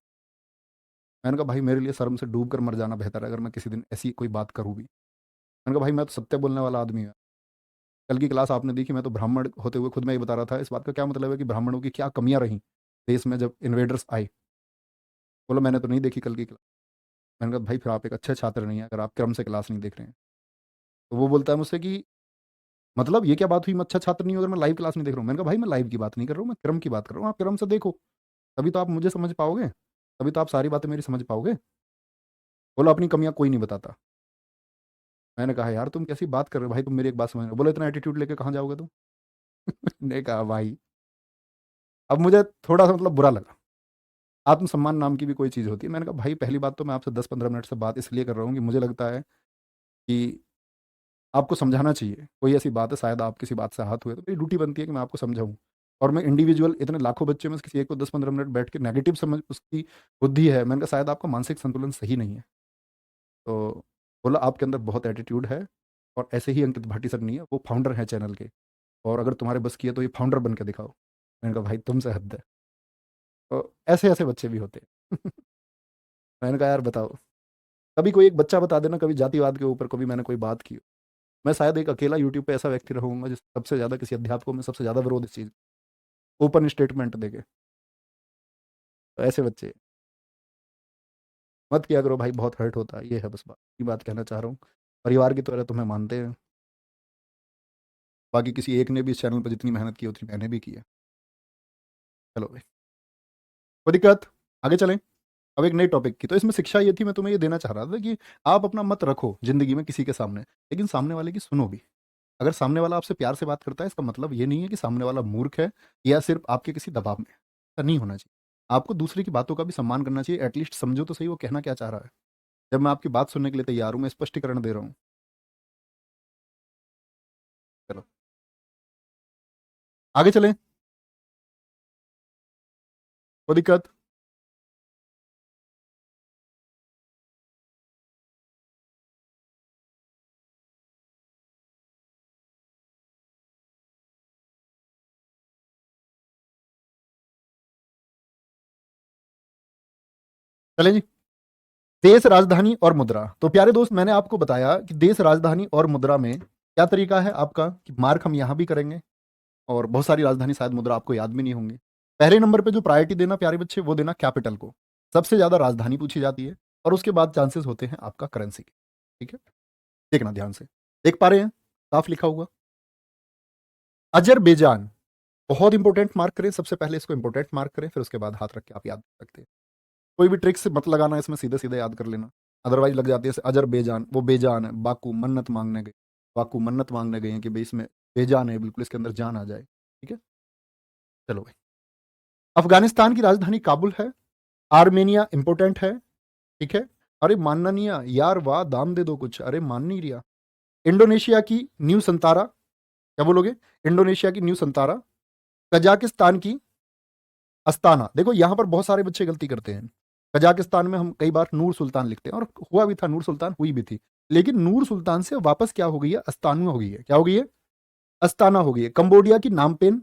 मैंने कहा भाई मेरे लिए शर्म से डूब कर मर जाना बेहतर है अगर मैं किसी दिन ऐसी कोई बात करूँ भी। मैंने कहा भाई मैं तो सत्य बोलने वाला आदमी हूँ। कल की क्लास आपने देखी, मैं तो ब्राह्मण होते हुए खुद मैं ये बता रहा था, इस बात का क्या मतलब है कि ब्राह्मणों की क्या कमियां रहीं देश में जब इन्वेडर्स आए। बोला मैंने तो नहीं देखी कल की क्लास। मैंने कहा भाई फिर आप एक अच्छे छात्र नहीं है अगर आप क्रम से क्लास नहीं देख रहे हैं। तो वो बोलता है मुझसे कि मतलब ये क्या बात हुई, मैं अच्छा छात्र नहीं हूँ अगर मैं लाइव क्लास नहीं देख रहा हूँ। मैंने कहा भाई मैं लाइव की बात नहीं कर रहा हूँ, मैं क्रम की बात कर रहा हूँ। आप क्रम से देखो, तभी तो आप मुझे समझ पाओगे, तभी तो आप सारी बातें मेरी समझ पाओगे। बोला अपनी कमियां कोई नहीं बताता। मैंने कहा यार तुम कैसी बात कर रहे हो भाई, तुम मेरी एक बात समझ। बोला इतना एटीट्यूड लेके कहाँ जाओगे तुम? ने कहा भाई अब मुझे थोड़ा सा मतलब बुरा लगा। आत्मसम्मान नाम की भी कोई चीज़ होती है। मैंने कहा भाई पहली बात तो मैं आपसे 10-15 मिनट से बात इसलिए कर रहा हूँ कि मुझे लगता है कि आपको समझाना चाहिए। कोई ऐसी बात है, शायद आप किसी बात से आहत हुए, तो मेरी ड्यूटी बनती है कि मैं आपको समझाऊँ। और मैं इंडिविजुअल इतने लाखों बच्चे में से किसी एक को 10-15 मिनट बैठ के नेगेटिव समझ उसकी बुद्धि है। मैंने कहा शायद आपका मानसिक संतुलन सही नहीं है। तो बोला आपके अंदर बहुत एटीट्यूड है, और ऐसे ही अंकित भाटी सर नहीं है, वो फाउंडर हैं चैनल के, और अगर तुम्हारे बस की है तो ये फाउंडर बन के दिखाओ। मैंने कहा भाई तुमसे हद है। तो ऐसे ऐसे बच्चे भी होते हैं। मैंने कहा यार बताओ, कभी कोई एक बच्चा बता देना कभी जातिवाद के ऊपर कभी मैंने कोई बात की हो। मैं शायद एक अकेला यूट्यूब पे ऐसा व्यक्ति रहूंगा जिस सबसे ज़्यादा किसी अध्यापकों में सबसे ज़्यादा विरोध इस चीज़, ओपन स्टेटमेंट देके। तो ऐसे बच्चे मत किया करो भाई, बहुत हर्ट होता है। ये है बस बात, ये बात कहना चाह रहा हूँ। परिवार की तरह तुम्हें मानते हैं, बाकी किसी एक ने भी इस चैनल पर जितनी मेहनत की उतनी मैंने भी की है। चलो भाई कोई दिक्कत, आगे चलें। अब एक नई टॉपिक की, तो इसमें शिक्षा ये थी, मैं तुम्हें ये देना चाह रहा था कि आप अपना मत रखो जिंदगी में किसी के सामने, लेकिन सामने वाले की सुनो भी। अगर सामने वाला आपसे प्यार से बात करता है, इसका मतलब ये नहीं है कि सामने वाला मूर्ख है या सिर्फ आपके किसी दबाव में। ऐसा नहीं होना चाहिए। आपको दूसरे की बातों का भी सम्मान करना चाहिए, एटलीस्ट समझो तो सही वो कहना क्या चाह रहा है। जब मैं आपकी बात सुनने के लिए तैयार हूँ, मैं स्पष्टीकरण दे रहा हूँ। चलो आगे चलें, कोई दिक्कत? चलें जी। देश राजधानी और मुद्रा, तो प्यारे दोस्त मैंने आपको बताया कि देश राजधानी और मुद्रा में क्या तरीका है आपका, कि मार्क हम यहाँ भी करेंगे, और बहुत सारी राजधानी शायद मुद्रा आपको याद भी नहीं होंगी। पहले नंबर पे जो प्रायोरिटी देना प्यारे बच्चे, वो देना कैपिटल को। सबसे ज्यादा राजधानी पूछी जाती है, और उसके बाद चांसेस होते हैं आपका करेंसी के। ठीक है, देखना ध्यान से। देख पा रहे हैं, साफ लिखा हुआ अजरबैजान। बहुत इंपॉर्टेंट, मार्क करें सबसे पहले इसको, इंपॉर्टेंट मार्क करें, फिर उसके बाद हाथ रख के आप याद कर सकते हैं। कोई भी ट्रिक्स मत लगाना इसमें, सीधे सीधे याद कर लेना, अदरवाइज लग जाती है। जैसे अजरबैजान, वो बेजान है। बाकू मन्नत मांगने गए, बाकू मन्नत मांगने गए हैं कि भाई इसमें बेजान है बिल्कुल, इसके अंदर जान आ जाए। ठीक है, चलो भाई। अफगानिस्तान की राजधानी काबुल है। आर्मेनिया इंपोर्टेंट है। ठीक है, अरे मानना नहीं है यार, वाह दाम दे दो कुछ, अरे मान नहीं रिया। इंडोनेशिया की न्यू संतारा, क्या बोलोगे? इंडोनेशिया की न्यू संतारा। कजाकिस्तान की अस्ताना। देखो यहाँ पर बहुत सारे बच्चे गलती करते हैं। कजाकिस्तान में हम कई बार नूर सुल्तान लिखते हैं, और हुआ भी था, नूर सुल्तान हुई भी थी, लेकिन नूर सुल्तान से वापस क्या हो गई है, अस्ताना हो गई है। क्या हो गई है? अस्ताना हो गई है। कंबोडिया की नामपेन।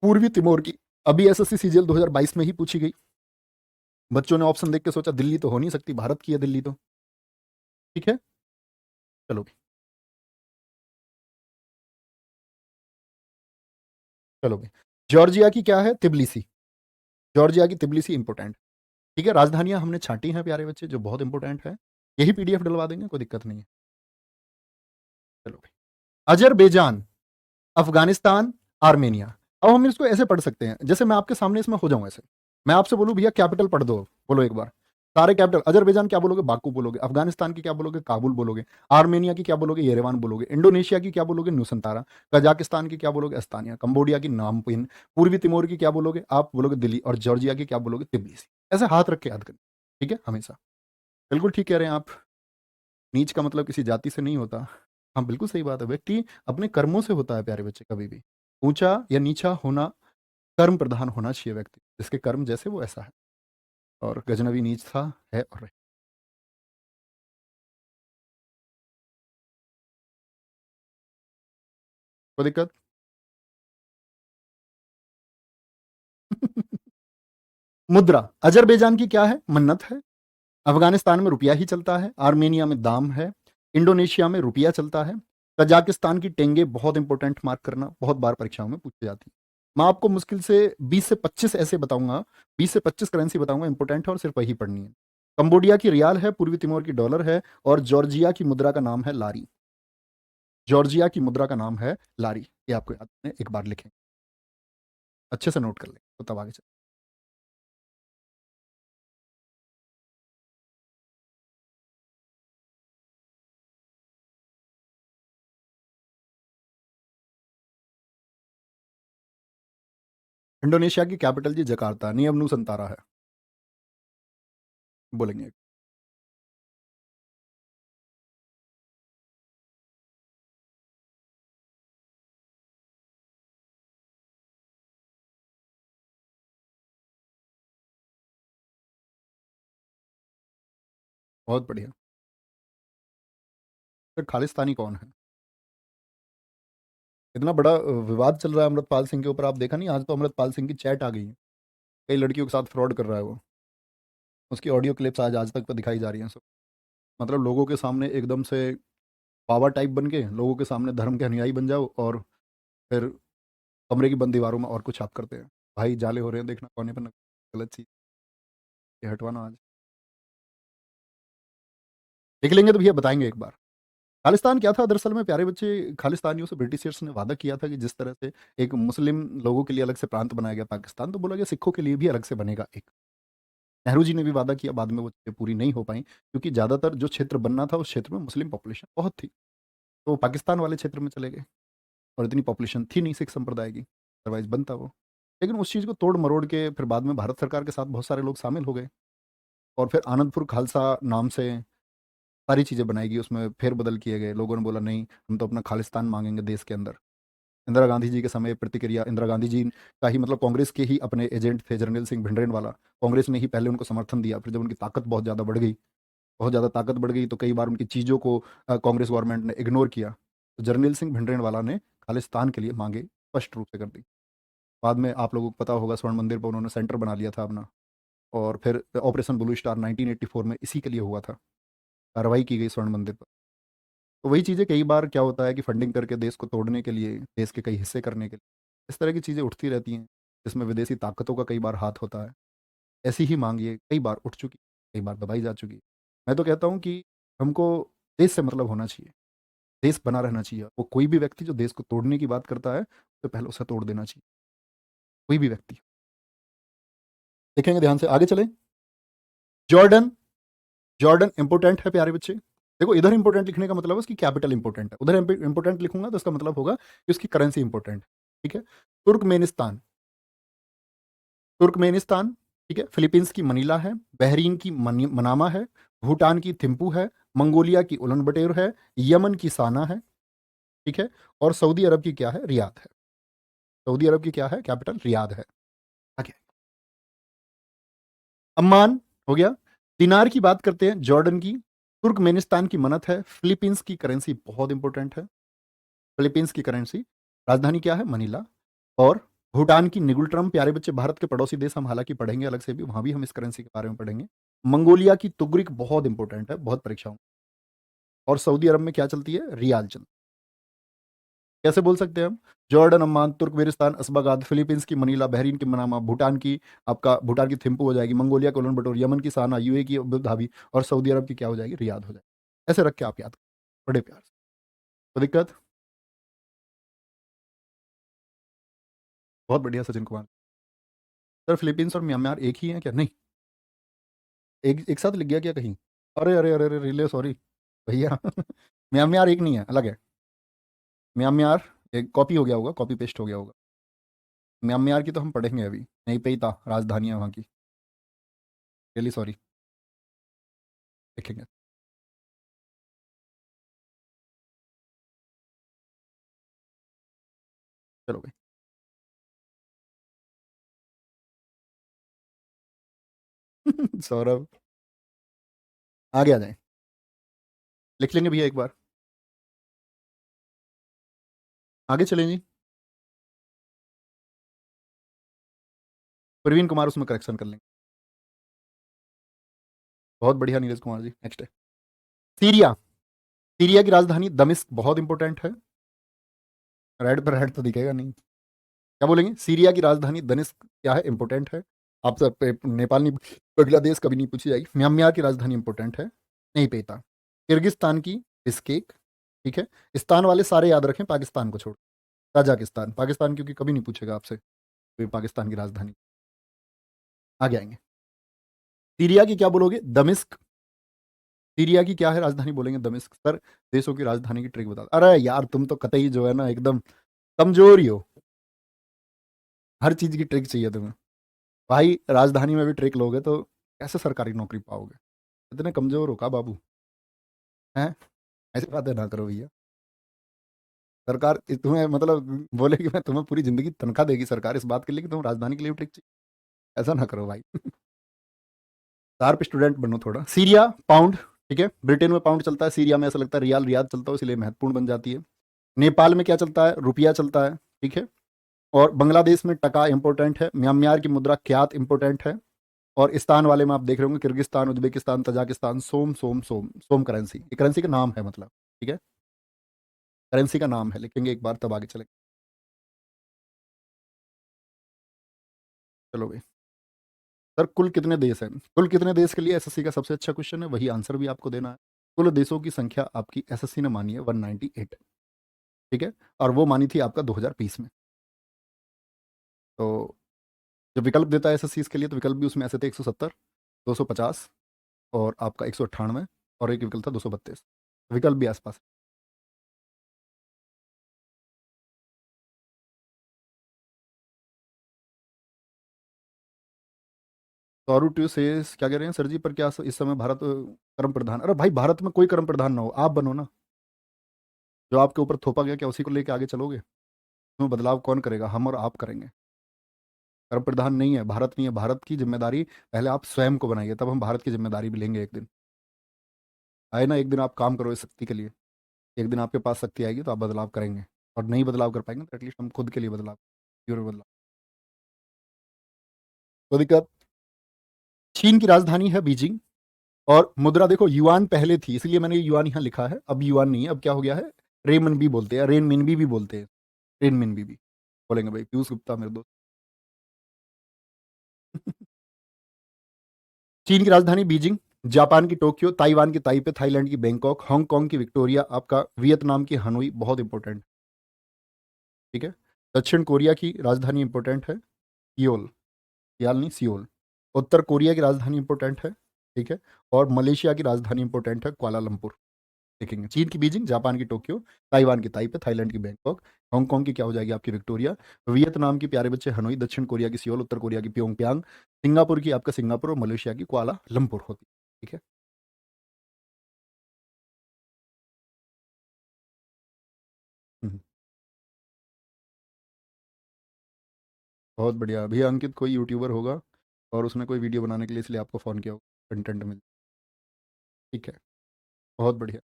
पूर्वी तिमोर की, अभी एसएससी सीजीएल 2022 में ही पूछी गई। बच्चों ने ऑप्शन देख के सोचा दिल्ली तो हो नहीं सकती, भारत की है दिल्ली तो। ठीक है, चलो भाई, चलो भाई। जॉर्जिया की क्या है? तिबलिसी। जॉर्जिया की तिबलिसी इंपोर्टेंट। ठीक है, राजधानियां हमने छांटी हैं प्यारे बच्चे, जो बहुत इंपॉर्टेंट है। यही पीडीएफ डलवा देंगे, कोई दिक्कत नहीं है। चलो भाई। Azerbaijan, Afghanistan, Armenia. अब हम इसको ऐसे पढ़ सकते हैं, जैसे मैं आपके सामने इसमें हो जाऊं ऐसे। मैं आपसे बोलूं भैया कैपिटल पढ़ दो, बोलो एक बार सारे कैपिटल। अजरबैजान क्या बोलोगे? बाकू बोलोगे। अफगानिस्तान की क्या बोलोगे? काबुल बोलोगे। आर्मेनिया की क्या बोलोगे? येरेवान बोलोगे। इंडोनेशिया की क्या बोलोगे? न्यूसंतारा। कजाकिस्तान की क्या बोलोगे? अस्तानिया। कंबोडिया की नामपिन। पूर्वी तिमोर की क्या बोलोगे? आप बोलोगे दिल्ली। और जॉर्जिया की क्या बोलोगे? तिब्लिसी। ऐसे हाथ रख के याद करें, ठीक है, हमेशा। बिल्कुल ठीक कह रहे हैं आप। नीच का मतलब किसी जाति से नहीं होता। हाँ बिल्कुल सही बात है, व्यक्ति अपने कर्मों से होता है प्यारे बच्चे, कभी भी ऊंचा या नीचा होना, कर्म प्रधान होना चाहिए व्यक्ति, जिसके कर्म जैसे वो ऐसा है। और गजनवी नीच था, है और रहे। कोई दिक्कत? मुद्रा। अजरबैजान की क्या है? मन्नत है। अफगानिस्तान में रुपया ही चलता है। आर्मेनिया में दाम है। इंडोनेशिया में रुपया चलता है। कजाकिस्तान की टेंगे, बहुत इंपॉर्टेंट, मार्क करना, बहुत बार परीक्षाओं में पूछी जाती है। मैं आपको मुश्किल से 20 से 25 ऐसे बताऊंगा, 20 से 25 करेंसी बताऊंगा इंपॉर्टेंट है, और सिर्फ वही पढ़नी है। कंबोडिया की रियाल है। पूर्वी तिमोर की डॉलर है। और जॉर्जिया की मुद्रा का नाम है लारी। जॉर्जिया की मुद्रा का नाम है लारी। ये आपको याद है, एक बार लिखें, अच्छे से नोट कर लें तो तब आगे चलें। इंडोनेशिया की कैपिटल जी जकार्ता, नियम नुसंतारा है, बोलेंगे। बहुत बढ़िया। फिर खालिस्तानी कौन है? इतना बड़ा विवाद चल रहा है अमृतपाल सिंह के ऊपर, आप देखा नहीं? आज तो अमृतपाल सिंह की चैट आ गई है, कई लड़कियों के साथ फ्रॉड कर रहा है वो। उसकी ऑडियो क्लिप्स आज आज तक पर दिखाई जा रही हैं सब। मतलब लोगों के सामने एकदम से बाबा टाइप बन के, लोगों के सामने धर्म के अनुयायी बन जाओ, और फिर कमरे की बंद दीवारों में और कुछ आप करते हैं। भाई जाले हो रहे हैं, देखना कोने पर गलत चीज, ये हटवाना आज। देख लेंगे तो भैया बताएंगे एक बार। खालिस्तान क्या था दरअसल में प्यारे बच्चे? खालिस्तानियों से ब्रिटिशर्स ने वादा किया था कि जिस तरह से एक मुस्लिम लोगों के लिए अलग से प्रांत बनाया गया पाकिस्तान, तो बोला गया सिखों के लिए भी अलग से बनेगा एक। नेहरू जी ने भी वादा किया, बाद में वो चीज़ें पूरी नहीं हो पाई, क्योंकि ज़्यादातर जो क्षेत्र बनना था उस क्षेत्र में मुस्लिम पॉपुलेशन बहुत थी, तो वो पाकिस्तान वाले क्षेत्र में चले गए। और इतनी पॉपुलेशन थी नहीं सिख संप्रदाय की, अदरवाइज बनता वो। लेकिन उस चीज़ को तोड़ मरोड़ के फिर बाद में भारत सरकार के साथ बहुत सारे लोग शामिल हो गए, और फिर आनंदपुर खालसा नाम से सारी चीज़ें बनाई गई, उसमें फेरबदल किए गए। लोगों ने बोला नहीं, हम तो अपना खालिस्तान मांगेंगे देश के अंदर। इंदिरा गांधी जी के समय प्रतिक्रिया, इंदिरा गांधी जी का ही मतलब कांग्रेस के ही अपने एजेंट थे जर्नैल सिंह भिंडरेन वाला, कांग्रेस ने ही पहले उनको समर्थन दिया। फिर जब उनकी ताकत बहुत ज़्यादा बढ़ गई, बहुत ज़्यादा ताकत बढ़ गई, तो कई बार उनकी चीज़ों को कांग्रेस गवर्नमेंट ने इग्नोर किया, तो जर्नैल सिंह भिंडरेन वाला ने खालिस्तान के लिए मांगे स्पष्ट रूप से कर दी। बाद में आप लोगों को पता होगा, स्वर्ण मंदिर पर उन्होंने सेंटर बना लिया था अपना। और फिर ऑपरेशन ब्लू स्टार 1984 में इसी के लिए हुआ था, कार्रवाई की गई स्वर्ण मंदिर पर। तो वही चीज़ें, कई बार क्या होता है कि फंडिंग करके देश को तोड़ने के लिए, देश के कई हिस्से करने के लिए, इस तरह की चीज़ें उठती रहती हैं, जिसमें विदेशी ताकतों का कई बार हाथ होता है। ऐसी ही मांग ये कई बार उठ चुकी, कई बार दबाई जा चुकी है। मैं तो कहता हूँ कि हमको देश से मतलब होना चाहिए, देश बना रहना चाहिए। वो कोई भी व्यक्ति जो देश को तोड़ने की बात करता है, तो पहले उसे तोड़ देना चाहिए, कोई भी व्यक्ति। देखेंगे ध्यान से, आगे चलें। जॉर्डन। जॉर्डन इंपोर्टेंट है प्यारे बच्चे। देखो, इधर इंपोर्टेंट लिखने का मतलब है उसकी कैपिटल इंपोर्टेंट है, उधर इंपोर्टेंट लिखूंगा तो इसका मतलब होगा कि उसकी करेंसी इंपोर्टेंट है। ठीक है। तुर्कमेनिस्तान। तुर्कमेनिस्तान। ठीक है। फिलीपींस की मनीला है। बहरीन की मनामा है। भूटान की थिम्पू है, मंगोलिया की उलन बटेर है, यमन की साना है, ठीक है, और सऊदी अरब की क्या है, रियाद है। सऊदी अरब की क्या है, कैपिटल रियाद है। आगे अम्मान हो गया। दिनार की बात करते हैं, जॉर्डन की, तुर्कमेनिस्तान की मनत है, फिलीपींस की करेंसी बहुत इंपॉर्टेंट है, फिलीपींस की करेंसी, राजधानी क्या है, मनीला। और भूटान की निगुल, प्यारे बच्चे भारत के पड़ोसी देश, हम हालांकि पढ़ेंगे अलग से भी, वहां भी हम इस करेंसी के बारे में पढ़ेंगे। मंगोलिया की तुगरिक बहुत इंपॉर्टेंट है, बहुत परीक्षाओं। और सऊदी अरब में क्या चलती है, रियाल चलती है। कैसे बोल सकते हैं हम, जॉर्डन, अम्मान, तुर्कमेनिस्तान, असबागाद, फिलीपींस की मनीला, बहरीन की मनामा, भूटान की आपका भूटान की थिम्पू हो जाएगी, मंगोलिया की उलन बटोर, यमन की साना, यूए की अबू धाबी, और सऊदी अरब की क्या हो जाएगी, रियाद हो जाएगी। ऐसे रख के आप याद करें बड़े प्यार से। तो दिक्कत, बहुत बढ़िया सचिन कुमार। सर फिलीपींस और म्यांमार एक ही है क्या, नहीं, एक एक साथ लिख गया क्या कहीं, अरे अरे अरे अरे रिले सॉरी भैया म्यांमार एक नहीं है, अलग है। म्यांमार एक कॉपी हो गया होगा, कॉपी पेस्ट हो गया होगा। म्यांमार की तो हम पढ़ेंगे अभी, नहीं पे ही था राजधानी है वहाँ की, रियली सॉरी, देखेंगे। चलो भाई सौरभ, आगे आ जाए, लिख लेंगे भैया एक बार, आगे चलें जी। प्रवीण कुमार उसमें करेक्शन कर लेंगे। बहुत बढ़िया नीरज कुमार जी, नेक्स्ट है सीरिया। सीरिया की राजधानी दमिश्क बहुत इंपॉर्टेंट है, रेड पर रेड तो दिखेगा नहीं, क्या बोलेंगे, सीरिया की राजधानी दमिश्क क्या है, इंपॉर्टेंट है। आप सब नेपाल नहीं, बांग्लादेश कभी नहीं पूछी जाएगी। म्यांमार की राजधानी इंपॉर्टेंट है, नहीं पेता। किर्गिस्तान की बिस्केक, ठीक है। स्थान वाले सारे याद रखें, पाकिस्तान को छोड़। ताजिकिस्तान, पाकिस्तान क्योंकि कभी नहीं पूछेगा आपसे कोई पाकिस्तान की राजधानी। आगे आएंगे, सीरिया की क्या बोलोगे, दमिश्क। सीरिया की क्या है राजधानी, बोलेंगे दमिश्क। सर देशों की राजधानी की ट्रिक बता, अरे यार तुम तो कतई जो है ना एकदम कमजोर ही हो, हर चीज की ट्रिक चाहिए तुम्हें। भाई राजधानी में भी ट्रिक लोगे तो कैसे सरकारी नौकरी पाओगे, इतने कमजोर हो का बाबू, हैं, ऐसी बातें ना करो भैया। सरकार तुम्हें मतलब बोले कि मैं तुम्हें पूरी जिंदगी तनख्वाह देगी सरकार इस बात के लिए कि तुम राजधानी के लिए भी ट्रिक चाहिए, ऐसा ना करो भाई शार्प स्टूडेंट बनो थोड़ा। सीरिया पाउंड, ठीक है, ब्रिटेन में पाउंड चलता है, सीरिया में ऐसा लगता है रियाल रियाद चलता है, इसलिए महत्वपूर्ण बन जाती है। नेपाल में क्या चलता है, रुपया चलता है, ठीक है। और बांग्लादेश में टका इंपॉर्टेंट है, म्यांमार की मुद्रा क्यात इंपॉर्टेंट है। और स्थान वाले में आप देख रहे होंगे, किर्गिस्तान, उज्बेकिस्तान, तजाकिस्तान, सोम सोम सोम सोम करेंसी, ये करेंसी का नाम है मतलब, ठीक है, करेंसी का नाम है, लिखेंगे एक बार तब आगे चलेंगे। चलो भाई, सर कुल कितने देश हैं, कुल कितने देश के लिए एसएससी का सबसे अच्छा क्वेश्चन है, वही आंसर भी आपको देना है। कुल देशों की संख्या आपकी एसएससी ने मानी है 198, ठीक है, और वो मानी थी आपका 2020 में। तो जब विकल्प देता है एसएससी इसके लिए, तो विकल्प भी उसमें ऐसे थे, 170, 250 और आपका 198, और एक विकल्प था 232, विकल्प भी आसपास। सौरू टू से क्या कह रहे हैं सर जी, पर क्या इस समय भारत कर्म प्रधान, अरे भाई भारत में कोई कर्म प्रधान ना हो, आप बनो ना, जो आपके ऊपर थोपा गया क्या उसी को लेके आगे चलोगे, उसमें बदलाव कौन करेगा, हम और आप करेंगे। कर्म प्रधान नहीं है, भारत नहीं है, भारत की जिम्मेदारी पहले आप स्वयं को बनाइए, तब हम भारत की जिम्मेदारी भी लेंगे एक दिन। आए ना, एक दिन आप काम करो इस शक्ति के लिए, एक दिन आपके पास शक्ति आएगी तो आप बदलाव करेंगे, और नहीं बदलाव कर पाएंगे तो एटलीस्ट हम खुद के लिए बदलाव, प्योर बदलाव। तो दिक्कत, चीन की राजधानी है बीजिंग, और मुद्रा देखो युआन पहले थी, इसलिए मैंने युआन यहाँ लिखा है, अब युआन नहीं है, अब क्या हो गया है, रेनमिनबी बोलते हैं, रेनमिनबी भी बोलते हैं, रेनमिनबी भी बोलेंगे भाई, पीयूष गुप्ता मेरे दोस्त चीन की राजधानी बीजिंग, जापान की टोक्यो, ताइवान की ताइपे, थाईलैंड की बैंकॉक, हांगकांग की विक्टोरिया, आपका वियतनाम की हनोई, बहुत इंपॉर्टेंट, ठीक है। दक्षिण कोरिया की राजधानी इंपॉर्टेंट है, सियोल, सियाल नहीं सियोल। उत्तर कोरिया की राजधानी इंपॉर्टेंट है, ठीक है। और मलेशिया की राजधानी इंपॉर्टेंट है, कुआलालंपुर। देखेंगे, चीन की बीजिंग, जापान की टोक्यो, ताइवान की ताइपे, थाईलैंड की बैंकॉक, हांगकांग की क्या हो जाएगी आपकी विक्टोरिया, वियतनाम की प्यारे बच्चे हनोई, दक्षिण कोरिया की सियोल, उत्तर कोरिया की प्योंगयांग, सिंगापुर की आपका सिंगापुर, और मलेशिया की कुआला लंपुर होती है, ठीक है। बहुत बढ़िया। भैया अंकित कोई यूट्यूबर होगा और उसने कोई वीडियो बनाने के लिए इसलिए आपको फ़ोन किया होगा, कंटेंट मिल। ठीक है, बहुत बढ़िया।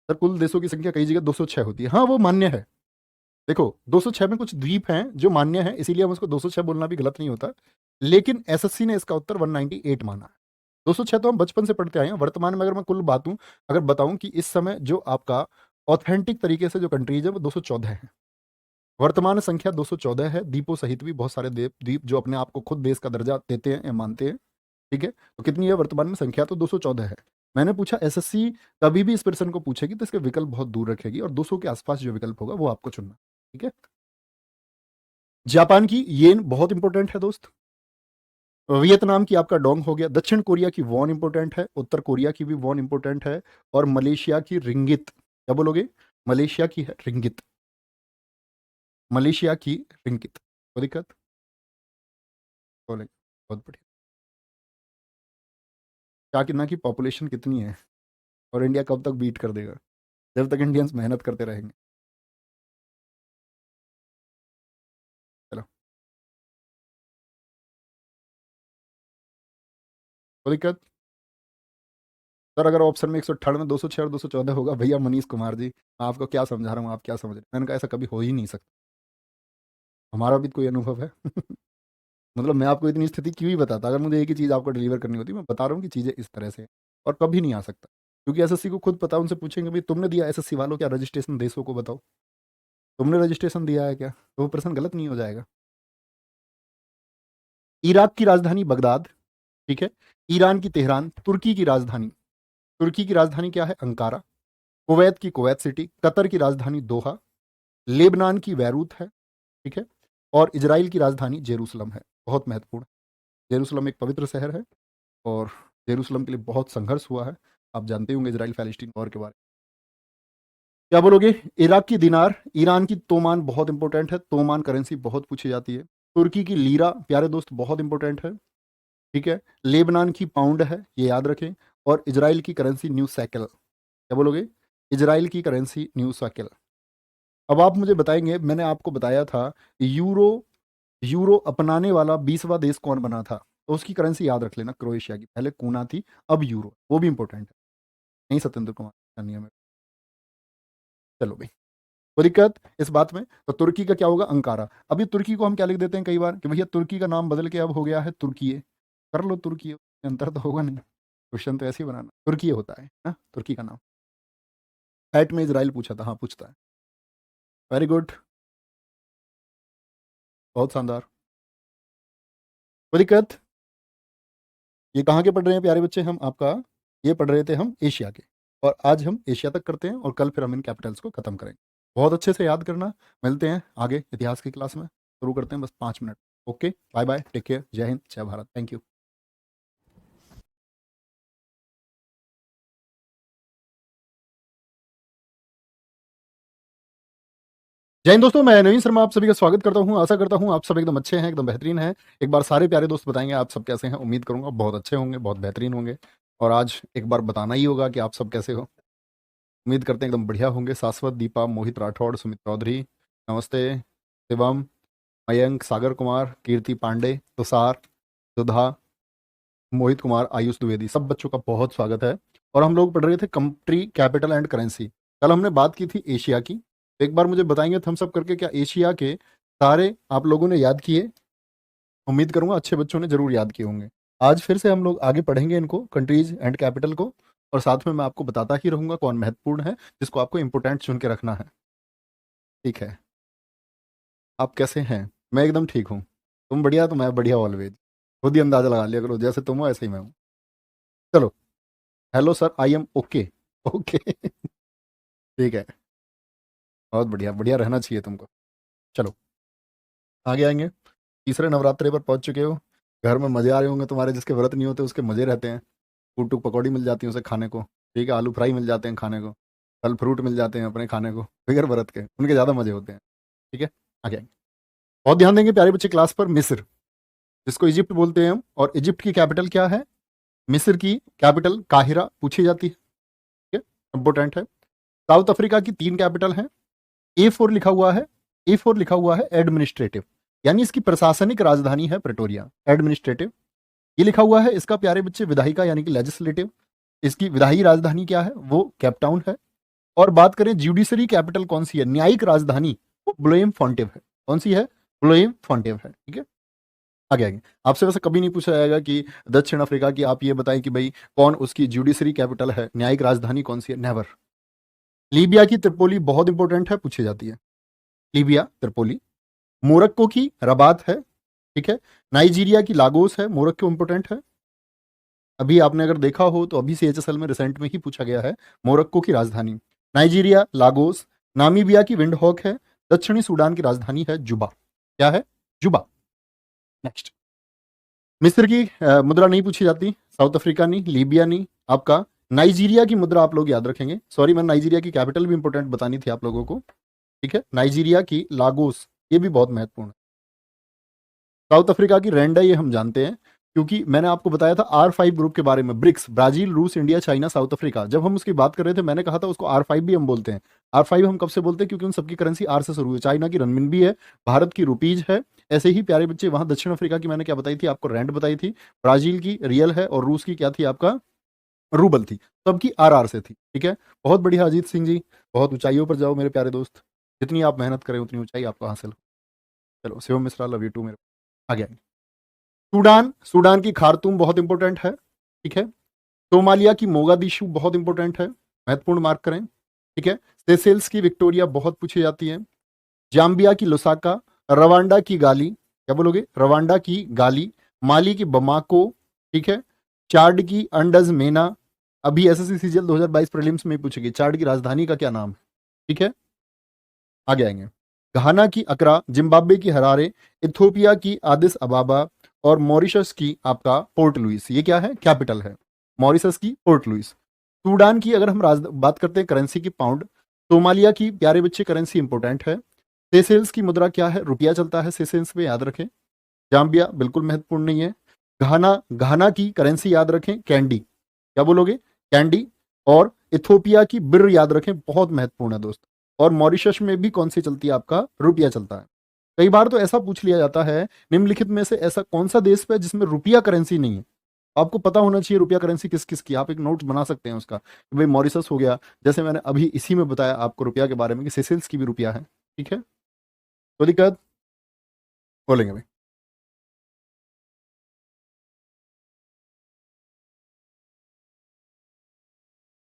सर कुल देशों की संख्या कई जगह 206 होती है, हाँ वो मान्य है। देखो 206 में कुछ द्वीप हैं जो मान्य है, इसीलिए हम उसको 206 बोलना भी गलत नहीं होता, लेकिन एसएससी ने इसका उत्तर 198 माना है। 206 तो हम बचपन से पढ़ते आए हैं। वर्तमान में अगर मैं कुल बात हूं, अगर बताऊं कि इस समय जो आपका ऑथेंटिक तरीके से जो कंट्रीज है वो 214 है। वर्तमान संख्या 214 है, द्वीपों सहित भी बहुत सारे द्वीप जो अपने आप को खुद देश का दर्जा देते हैं या मानते हैं। ठीक है, तो कितनी है वर्तमान में संख्या? तो 214 है। मैंने पूछा एसएससी कभी भी इस प्रश्न को पूछेगी तो इसके विकल्प बहुत दूर रखेगी और 200 के आसपास जो विकल्प होगा वो आपको चुनना। ठीक है, जापान की येन बहुत इंपॉर्टेंट है दोस्त। वियतनाम की आपका डोंग हो गया। दक्षिण कोरिया की वॉन इंपॉर्टेंट है। उत्तर कोरिया की भी वॉन इंपॉर्टेंट है। और मलेशिया की रिंगित, क्या बोलोगे? मलेशिया की है रिंगित, मलेशिया की रिंगित। कोई दिक्कत? बोलेंगे, बहुत बढ़िया। चाइना की पॉपुलेशन कितनी है और इंडिया कब तक बीट कर देगा? जब तक इंडियंस मेहनत करते रहेंगे। चलो, कोई दिक्कत? सर अगर ऑप्शन में 198, 206 और 214 होगा, भैया मनीष कुमार जी, मैं आपको क्या समझा रहा हूँ, आप क्या समझ रहे हैं? मैंने कहा ऐसा कभी हो ही नहीं सकता, हमारा भी कोई अनुभव है। मतलब मैं आपको इतनी स्थिति क्यों ही बताता अगर मुझे एक ही चीज़ आपको डिलीवर करनी होती। मैं बता रहा हूँ कि चीज़ें इस तरह से हैं, और कभी नहीं आ सकता, क्योंकि एसएससी को खुद पता। उनसे पूछेंगे भाई तुमने दिया, एसएससी वालों, क्या रजिस्ट्रेशन देशों को बताओ, तुमने रजिस्ट्रेशन दिया है क्या? तो वो प्रश्न गलत नहीं हो जाएगा। इराक की राजधानी बगदाद, ठीक है। ईरान की तेहरान, तुर्की की राजधानी, तुर्की की राजधानी क्या है? अंकारा। कुवैत की कुवैत सिटी, कतर की राजधानी दोहा, लेबनान की बैरूत है, ठीक है। और इजराइल की राजधानी जेरूसलम है। बहुत महत्वपूर्ण। जेरूसलम एक पवित्र शहर है और जेरूसलम के लिए बहुत संघर्ष हुआ है। आप जानते होंगे इजराइल फैलिस्टीन वॉर के बारे में। क्या बोलोगे? इराक की दिनार, ईरान की तोमान बहुत इंपॉर्टेंट है, तोमान करेंसी बहुत पूछी जाती है। तुर्की की लीरा प्यारे दोस्त बहुत इंपॉर्टेंट है, ठीक है। लेबनान की पाउंड है, ये याद रखें। और इजराइल की करेंसी न्यू सैकल। क्या बोलोगे? इजराइल की करेंसी न्यू सैकल। अब आप मुझे बताएंगे, मैंने आपको बताया था यूरो, यूरो अपनाने वाला 20वां देश कौन बना था? तो उसकी करेंसी याद रख लेना, क्रोएशिया की। पहले कूना थी, अब यूरो, वो भी इंपॉर्टेंट है। नहीं सत्येंद्र कुमार चानिया में। चलो भाई, कोई दिक्कत इस बात में? तो तुर्की का क्या होगा? अंकारा। अभी तुर्की को हम क्या लिख देते हैं कई बार कि भैया तुर्की का नाम बदल के अब हो गया है तुर्की। कर लो तुर्की, अंतर तो होगा नहीं। क्वेश्चन तो ऐसे ही बनाना, तुर्की होता है ना तुर्की का नाम। एट में इसराइल पूछा था, हाँ पूछता है। वेरी गुड, बहुत शानदार। कोई दिक्कत? ये कहाँ के पढ़ रहे हैं प्यारे बच्चे हम आपका? ये पढ़ रहे थे हम एशिया के, और आज हम एशिया तक करते हैं और कल फिर हम इन कैपिटल्स को खत्म करेंगे। बहुत अच्छे से याद करना। मिलते हैं आगे इतिहास की क्लास में, शुरू करते हैं बस 5 minute. Okay, bye bye, take care, जय हिंद, जय भारत, थैंक यू। जय हिंद दोस्तों, मैं नवीन शर्मा आप सभी का स्वागत करता हूं। आशा करता हूं आप सब एकदम अच्छे हैं, एकदम बेहतरीन हैं। एक बार सारे प्यारे दोस्त बताएंगे आप सब कैसे हैं। उम्मीद करूंगा बहुत अच्छे होंगे, बहुत बेहतरीन होंगे। और आज एक बार बताना ही होगा कि आप सब कैसे हो। उम्मीद करते हैं एकदम बढ़िया होंगे। शाश्वत, दीपा, मोहित राठौड़, सुमित चौधरी, नमस्ते, शिवम, मयंक, सागर कुमार, कीर्ति पांडे, तुषार, सुधा, मोहित कुमार, आयुष द्विवेदी, सब बच्चों का बहुत स्वागत है। और हम लोग पढ़ रहे थे कंट्री, कैपिटल एंड करेंसी। कल हमने बात की थी एशिया की। तो एक बार मुझे बताएंगे थम्स अप करके, क्या एशिया के सारे आप लोगों ने याद किए? उम्मीद करूंगा अच्छे बच्चों ने जरूर याद किए होंगे। आज फिर से हम लोग आगे पढ़ेंगे इनको, कंट्रीज एंड कैपिटल को। और साथ में मैं आपको बताता ही रहूंगा कौन महत्वपूर्ण है, जिसको आपको इंपोर्टेंट चुन के रखना है। ठीक है, आप कैसे हैं? मैं एकदम ठीक हूँ। तुम बढ़िया तो मैं बढ़िया ऑलवेज। खुद ही अंदाजा लगा लिया करो, जैसे तुम हो ऐसे ही मैं हूँ। चलो, hello sir, I am okay. Okay. ठीक है, बहुत बढ़िया, बढ़िया रहना चाहिए तुमको। चलो आगे आएंगे। तीसरे नवरात्रे पर पहुंच चुके हो। घर में मजे आ रहे होंगे तुम्हारे, जिसके व्रत नहीं होते उसके मजे रहते हैं। फूट टूक पकौड़ी मिल जाती है उसे खाने को, ठीक है। आलू फ्राई मिल जाते हैं खाने को, फल फ्रूट मिल जाते हैं अपने खाने को, बगैर व्रत के उनके ज़्यादा मजे होते हैं। ठीक है, आगे आएंगे। बहुत ध्यान देंगे प्यारे बच्चे क्लास पर। मिस्र, जिसको इजिप्ट बोलते हैं हम, और इजिप्ट की कैपिटल क्या है? मिस्र की कैपिटल काहिरा पूछी जाती है, ठीक है, इंपोर्टेंट है। साउथ अफ्रीका की 3 कैपिटल हैं। A4 लिखा हुआ है, A4 लिखा हुआ है एडमिनिस्ट्रेटिव। यानी इसकी प्रशासनिक राजधानी है प्रेटोरिया, एडमिनिस्ट्रेटिव। ये लिखा हुआ है इसका प्यारे बच्चे विधायिका यानी कि लेजिस्लेटिव, इसकी विधायी राजधानी क्या है, वो केप टाउन है। और बात करें ज्यूडिशरी कैपिटल कौन सी है, न्यायिक राजधानी, वो ब्लोएम फॉन्टेव है। कौन सी है, ब्लोएम फॉन्टेव है, ठीक है। आगे आगे आपसे वैसे कभी नहीं पूछा जाएगा कि दक्षिण अफ्रीका की आप ये बताएं कि भाई कौन उसकी ज्यूडिशरी कैपिटल है, न्यायिक राजधानी कौन सी है, नेवर। लीबिया की त्रिपोली बहुत इंपॉर्टेंट है, पूछी जाती है, लीबिया त्रिपोली। मोरक्को की रबात है, ठीक है। नाइजीरिया की लागोस है, मोरक्को इंपॉर्टेंट है। अभी आपने अगर देखा हो तो अभी CHSL में रिसेंट में ही पूछा गया है, मोरक्को की राजधानी नाइजीरिया लागोस। नामीबिया की विंडहॉक है। दक्षिणी सूडान की राजधानी है जुबा, क्या है, जुबा। नेक्स्ट, मिस्र की मुद्रा नहीं पूछी जाती, साउथ अफ्रीका नहीं, लीबिया नहीं, आपका नाइजीरिया की मुद्रा आप लोग याद रखेंगे। सॉरी, मैंने नाइजीरिया की कैपिटल भी इंपॉर्टेंट बतानी थी आप लोगों को, ठीक है। नाइजीरिया की लागोस, ये भी बहुत महत्वपूर्ण है। साउथ अफ्रीका की रेंडा, ये हम जानते हैं क्योंकि मैंने आपको बताया था R5 ग्रुप के बारे में, ब्रिक्स, ब्राजील, रूस, इंडिया, चाइना, साउथ अफ्रीका। जब हम उसकी बात कर रहे थे मैंने कहा था उसको R5 भी हम बोलते हैं। R5 हम कब से बोलते हैं, क्योंकि उन सबकी करेंसी R से शुरू है। चाइना की रनमिनबी है, भारत की रुपीज है। ऐसे ही प्यारे बच्चे वहां दक्षिण अफ्रीका की मैंने क्या बताई थी आपको, रैंड बताई थी। ब्राजील की रियल है, और रूस की क्या थी आपका, रूबल थी। सबकी RR से थी, ठीक है। बहुत बढ़िया अजीत सिंह जी, बहुत ऊंचाइयों पर जाओ मेरे प्यारे दोस्त, जितनी आप मेहनत करें उतनी ऊंचाई आपको हासिल हो। चलो Shivam Mishra, love you too मेरे। आगे आगे सूडान, सूडान की खार्तूम बहुत इंपॉर्टेंट है, ठीक है। सोमालिया की मोगादिशु बहुत इंपॉर्टेंट है, महत्वपूर्ण मार्क करें, ठीक है। सेशेल्स की विक्टोरिया बहुत पूछी जाती है। जाम्बिया की लुसाका, रवांडा की गाली, क्या बोलोगे, रवांडा की गाली। माली की बमाको, ठीक है। चाड की अंडज मेना। अभी SSC CGL 2022 प्रीलिम्स में पूछेगी चाड की राजधानी का क्या नाम है, ठीक है। आगे आएंगे, घाना की अकरा, जिम्बाब्वे की हरारे, इथोपिया की आदिस अबाबा, और मॉरिशस की आपका पोर्ट लुइस। ये क्या है, कैपिटल है, मॉरिशस की पोर्ट लुइस। सूडान की अगर हम बात करते हैं करेंसी की, पाउंड। सोमालिया की प्यारे बच्चे करेंसी इंपॉर्टेंट है। सेशेल्स की मुद्रा क्या है, रुपया चलता है सेशेल्स में, याद रखें। जाम्बिया बिल्कुल महत्वपूर्ण नहीं है। घाना, घाना की करेंसी याद रखें, कैंडी, क्या बोलोगे, कैंडी। और इथोपिया की बिर याद रखें, बहुत महत्वपूर्ण है दोस्त। और मॉरिशस में भी कौन सी चलती है, आपका रुपया चलता है। कई बार तो ऐसा पूछ लिया जाता है, निम्नलिखित में से ऐसा कौन सा देश है जिसमें रुपया करेंसी नहीं है। आपको पता होना चाहिए रुपया करेंसी किस किस की, आप एक नोट बना सकते हैं उसका, भाई मॉरिशस हो गया, जैसे मैंने अभी इसी में बताया आपको रुपया के बारे में कि सेशेल्स की भी रुपया है, ठीक है। तो दिक्कत बोलेंगे भाई,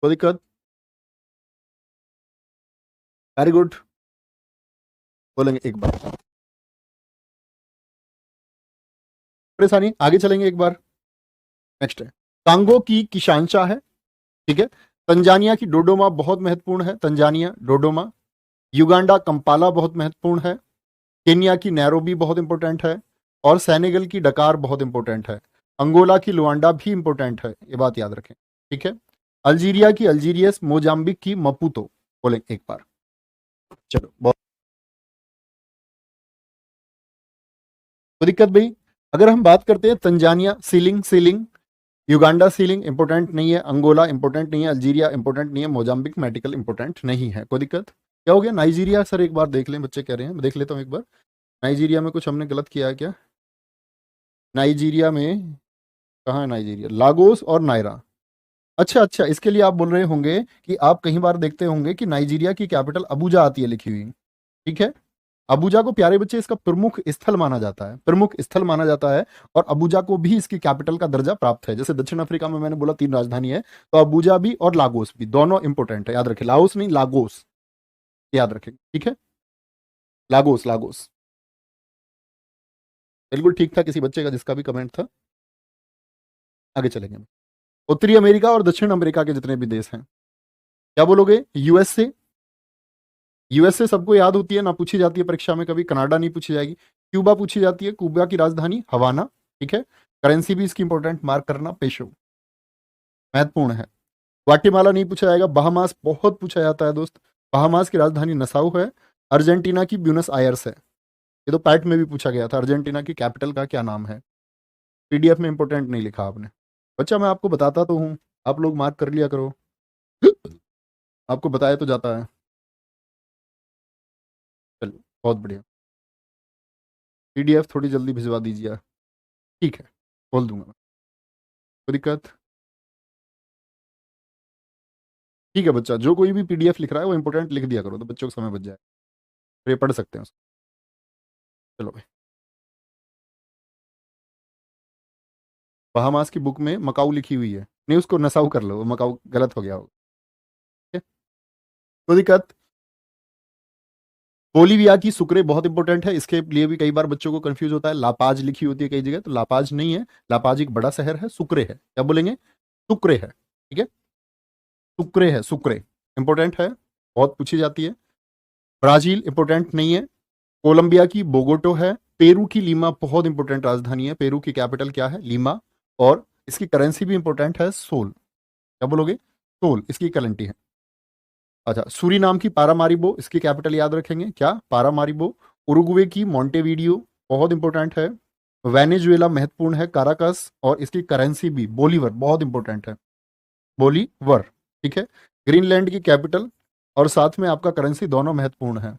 तो दिक्कत, वेरी गुड, बोलेंगे एक बार, परेशानी, आगे चलेंगे एक बार। नेक्स्ट है, कांगो की किशानचा है, ठीक है। तंजानिया की डोडोमा बहुत महत्वपूर्ण है, तंजानिया डोडोमा। युगांडा कंपाला बहुत महत्वपूर्ण है। केन्या की नैरोबी बहुत इंपॉर्टेंट है। और सेनेगल की डकार बहुत इंपॉर्टेंट है। अंगोला की लुआंडा भी इंपॉर्टेंट है, ये बात याद रखें, ठीक है। अल्जीरिया की अल्जीरियस, मोजाम्बिक की मपूतो, बोले एक बार। चलो बहुत, कोई दिक्कत भाई। अगर हम बात करते हैं Tanzania, ceiling, ceiling. Uganda ceiling important नहीं है, अंगोला इंपॉर्टेंट नहीं है, अल्जीरिया इंपॉर्टेंट नहीं है, मोजाम्बिक मेडिकल इंपॉर्टेंट नहीं है। कोई दिक्कत, क्या हो गया, नाइजीरिया सर एक बार देख लें, बच्चे कह रहे हैं, मैं देख लेता हूँ एक बार। नाइजीरिया में कुछ हमने गलत किया है क्या, नाइजीरिया में, कहाँ है नाइजीरिया, लागोस और नायरा। अच्छा अच्छा, इसके लिए आप बोल रहे होंगे कि आप कई बार देखते होंगे कि नाइजीरिया की कैपिटल अबूजा आती है लिखी हुई, ठीक है। अबूजा को प्यारे बच्चे इसका प्रमुख स्थल माना जाता है, प्रमुख स्थल माना जाता है। और अबूजा को भी इसकी कैपिटल का दर्जा प्राप्त है। जैसे दक्षिण अफ्रीका में मैंने बोला 3 राजधानी है, तो अबूजा भी और लागोस भी दोनों इंपॉर्टेंट है, याद रखें, लाओस नहीं लागोस, याद रखें, ठीक है। लागोस, लागोस, बिल्कुल ठीक था किसी बच्चे का जिसका भी कमेंट था। आगे चलेंगे, उत्तरी अमेरिका और दक्षिण अमेरिका के जितने भी देश हैं, क्या बोलोगे, यूएसए। यूएसए सबको याद होती है ना, पूछी जाती है परीक्षा में कभी, कनाडा नहीं पूछी जाएगी। क्यूबा पूछी जाती है, क्यूबा की राजधानी हवाना, ठीक है। करेंसी भी इसकी इंपॉर्टेंट, मार्क करना, पेशो, महत्वपूर्ण है। ग्वाटेमाला नहीं पूछा जाएगा। बहामास बहुत पूछा जाता है दोस्त, बहामास की राजधानी नसाउ है। अर्जेंटीना की ब्यूनस आयर्स है, ये तो पैट में भी पूछा गया था, अर्जेंटीना की कैपिटल का क्या नाम है। PDF में इंपॉर्टेंट नहीं लिखा आपने, बच्चा मैं आपको बताता तो हूँ, आप लोग मार्क कर लिया करो। आपको बताया तो जाता है। चलिए बहुत बढ़िया। PDF थोड़ी जल्दी भिजवा दीजिए। ठीक है, खोल दूंगा मैं, कोई दिक्कत। ठीक है बच्चा, जो कोई भी PDF लिख रहा है वो इंपॉर्टेंट लिख दिया करो, तो बच्चों को समय बच जाए, फिर ये पढ़ सकते हैं उसको। चलो भाई, बहामास की बुक में मकाऊ लिखी हुई है, नहीं उसको नसाऊ कर लो, वो मकाऊ गलत हो गया होगा। ठीक है? कोई दिक्कत। बोलीविया की सुक्रे बहुत इंपॉर्टेंट है, इसके लिए भी कई बार बच्चों को कंफ्यूज होता है, लापाज लिखी होती है कई जगह, तो लापाज नहीं है, लापाज एक बड़ा शहर है, सुक्रे है, क्या बोलेंगे, सुक्रे है। ठीक है, सुक्रे है, सुक्रे इंपॉर्टेंट है, बहुत पूछी जाती है। ब्राजील इंपॉर्टेंट नहीं है। कोलंबिया की बोगोटो है। पेरू की लीमा बहुत इंपॉर्टेंट राजधानी है, पेरू की कैपिटल क्या है, लीमा। और इसकी करेंसी भी इंपॉर्टेंट है, सोल, क्या बोलोगे, सोल इसकी करेंसी है। अच्छा, सूरीनाम की पारामारिबो, इसकी कैपिटल याद रखेंगे क्या, पारामारिबो। उरुग्वे की मोंटेवीडियो बहुत इंपॉर्टेंट है। वेनेजुएला महत्वपूर्ण है, काराकस, और इसकी करेंसी भी बोलीवर बहुत इंपॉर्टेंट है, बोलीवर। ठीक है, ग्रीनलैंड की कैपिटल और साथ में आपका करेंसी दोनों महत्वपूर्ण है,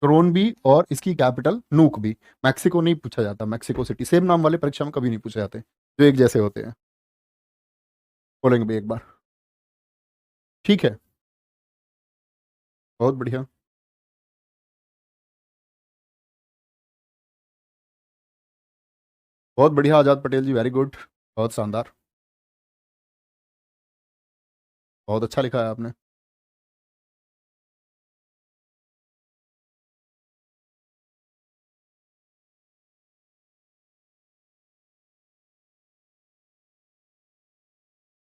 क्रोन भी और इसकी कैपिटल नूक भी। मैक्सिको नहीं पूछा जाता, मैक्सिको सिटी, सेम नाम वाले परीक्षा में कभी नहीं पूछे जाते जो एक जैसे होते हैं, बोलेंगे भी एक बार। ठीक है, बहुत बढ़िया, बहुत बढ़िया आजाद पटेल जी, वेरी गुड, बहुत शानदार, बहुत अच्छा लिखा है आपने।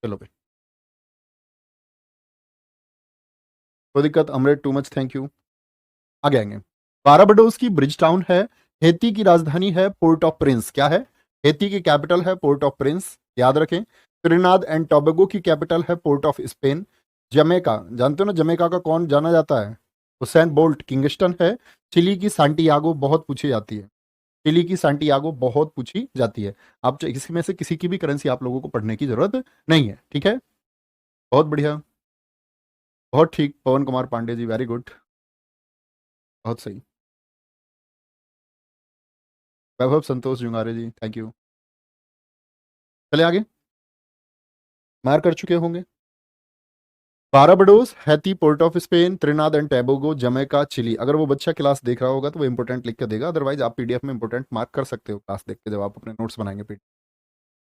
चलो भाई, कोई दिक्कत, अमरेट टू मच, थैंक यू। आगे आएंगे। बाराबाडोस की ब्रिज टाउन है। हेती की राजधानी है पोर्ट ऑफ प्रिंस, क्या है, हेती की कैपिटल है पोर्ट ऑफ प्रिंस, याद रखें। त्रिनाद एंड टोबैगो की कैपिटल है पोर्ट ऑफ स्पेन। जमैका, जानते हो ना जमैका का कौन जाना जाता है, हुसैन बोल्ट, किंगस्टन है। चिली की सांटियागो बहुत पूछी जाती है, चिली की सांटियागो बहुत पूछी जाती है। आप इसमें में से किसी की भी करेंसी आप लोगों को पढ़ने की जरूरत नहीं है। ठीक है, बहुत बढ़िया, बहुत ठीक, पवन कुमार पांडे जी, वेरी गुड, बहुत सही। Vaibhav Santosh Jungare ji, thank you. चले आगे, मार कर चुके होंगे। Barbados, Haiti, Port of Spain, Trinidad and Tobago, Jamaica, Chile. अगर वो बच्चा क्लास देख रहा होगा तो वो इंपोर्टेंट लिख के देगा, अदरवाइज आप PDF में इंपोर्टेंट मार्क कर सकते हो क्लास देख के, जब आप अपने नोट्स बनाएंगे PDF।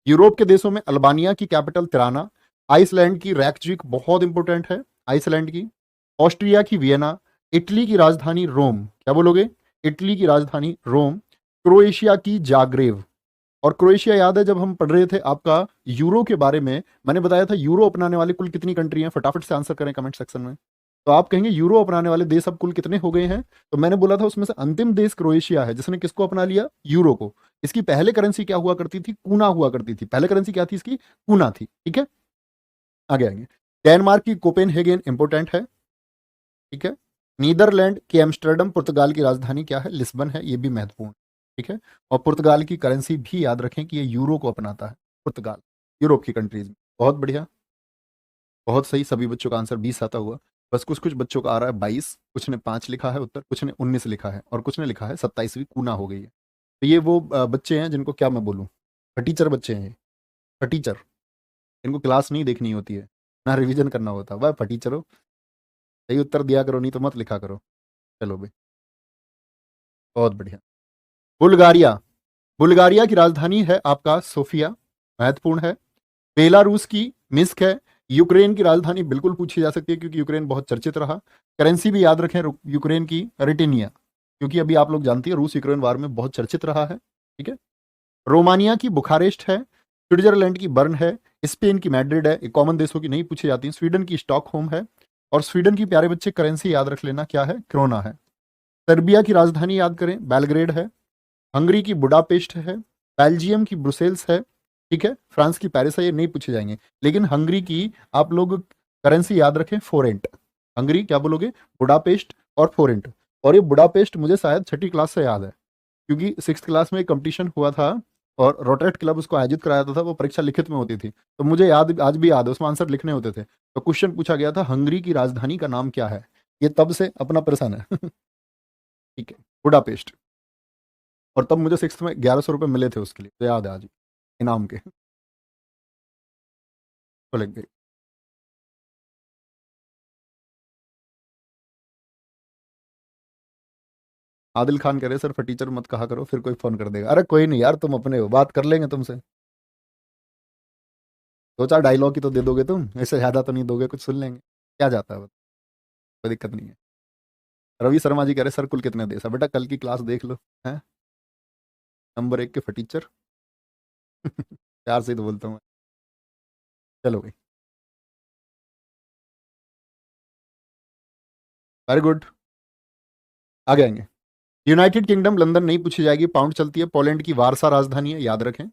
यूरोप के देशों में अल्बानिया की कैपिटल तिराना। आइसलैंड की रैकजिक बहुत इंपॉर्टेंट है, आइसलैंड की। ऑस्ट्रिया की वियना। इटली की राजधानी रोम, क्या बोलोगे, इटली की राजधानी रोम। क्रोएशिया की जाग्रेव। और क्रोएशिया, याद है जब हम पढ़ रहे थे आपका यूरो के बारे में, मैंने बताया था यूरो अपनाने वाले कुल कितनी कंट्री हैं, फटाफट से आंसर करें कमेंट सेक्शन में। तो आप कहेंगे यूरो अपनाने वाले देश अब कुल कितने हो गए हैं, तो मैंने बोला था उसमें से अंतिम देश क्रोएशिया है जिसने किसको अपना लिया, यूरो को। इसकी पहले करेंसी क्या हुआ करती थी, कूना हुआ करती थी, पहले करेंसी क्या थी इसकी, कूना थी। ठीक है, आगे आएंगे। डेनमार्क की कोपेनहेगन इंपोर्टेंट है। ठीक है, नीदरलैंड की एम्स्टर्डम, पुर्तगाल की राजधानी क्या है, लिस्बन है, ये भी महत्वपूर्ण। ठीक है, और पुर्तगाल की करेंसी भी याद रखें कि ये यूरो को अपनाता है, पुर्तगाल, यूरोप की कंट्रीज में। बहुत बढ़िया, बहुत सही, सभी बच्चों का आंसर 20 आता हुआ। बस कुछ कुछ बच्चों का आ रहा है 22, कुछ ने 5 लिखा है उत्तर, कुछ ने 19 लिखा है, और कुछ ने लिखा है 27वीं कूना हो गई है। तो ये वो बच्चे हैं जिनको क्या मैं बोलूँ, फटीचर बच्चे हैं ये, फटीचर, इनको क्लास नहीं देखनी होती है, ना रिवीजन करना होता, वह फटीचर हो, सही उत्तर दिया करो, नहीं तो मत लिखा करो। चलो भाई, बहुत बढ़िया। बुल्गारिया, बुल्गारिया की राजधानी है आपका सोफिया, महत्वपूर्ण है। बेलारूस की मिस्क है। यूक्रेन की राजधानी बिल्कुल पूछी जा सकती है क्योंकि यूक्रेन बहुत चर्चित रहा। करेंसी भी याद रखें, यूक्रेन की रिटेनिया, क्योंकि अभी आप लोग जानती है रूस यूक्रेन वार में बहुत चर्चित रहा है। ठीक है, रोमानिया की बुखारेस्ट है। स्विट्जरलैंड की बर्न है। स्पेन की मैड्रिड है, कॉमन देशों की नहीं पूछी जाती। स्वीडन की स्टॉकहोम है। और स्वीडन की प्यारे बच्चे करेंसी याद रख लेना क्या है, क्रोना है। सर्बिया की राजधानी याद करें, बेलग्रेड है। हंगरी की बुडापेस्ट है। बेल्जियम की ब्रुसेल्स है। ठीक है, फ्रांस की पेरिस है, ये नहीं पूछे जाएंगे। लेकिन हंगरी की आप लोग करेंसी याद रखें, फोरेंट। हंगरी क्या बोलोगे, बुडापेस्ट और फोरेंट। और ये बुडापेस्ट मुझे शायद 6ठी क्लास से याद है, क्योंकि 6th क्लास में एक कंपटीशन हुआ था और रोटेट क्लब उसको आयोजित कराया था, वो परीक्षा लिखित में होती थी, तो मुझे याद, आज भी याद है, उसमें आंसर लिखने होते थे। तो क्वेश्चन पूछा गया था, हंगरी की राजधानी का नाम क्या है, ये तब से अपना प्रश्न है। ठीक है, बुडापेस्ट। और तब मुझे 6th में 1100 रुपये मिले थे उसके लिए, तो याद है आज इनाम के। तो लग गई। आदिल खान कह रहे सर फटीचर मत कहा करो, फिर कोई फोन कर देगा। अरे कोई नहीं यार, तुम अपने हो, बात कर लेंगे तुमसे। दो चार डायलॉग ही तो दे दोगे तुम, ऐसे ज्यादा तो नहीं दोगे, कुछ सुन लेंगे, क्या जाता है, कोई दिक्कत नहीं है। रवि शर्मा जी कह रहे सर कुल कितने देसा, बेटा कल की क्लास देख लो है। नंबर 1 के फटीचर। प्यार से ही तो बोलता हूँ। चलो भाई, वेरी गुड, आगे आएंगे। यूनाइटेड किंगडम लंदन नहीं पूछी जाएगी, पाउंड चलती है। पोलैंड की वारसा राजधानी है, याद रखें।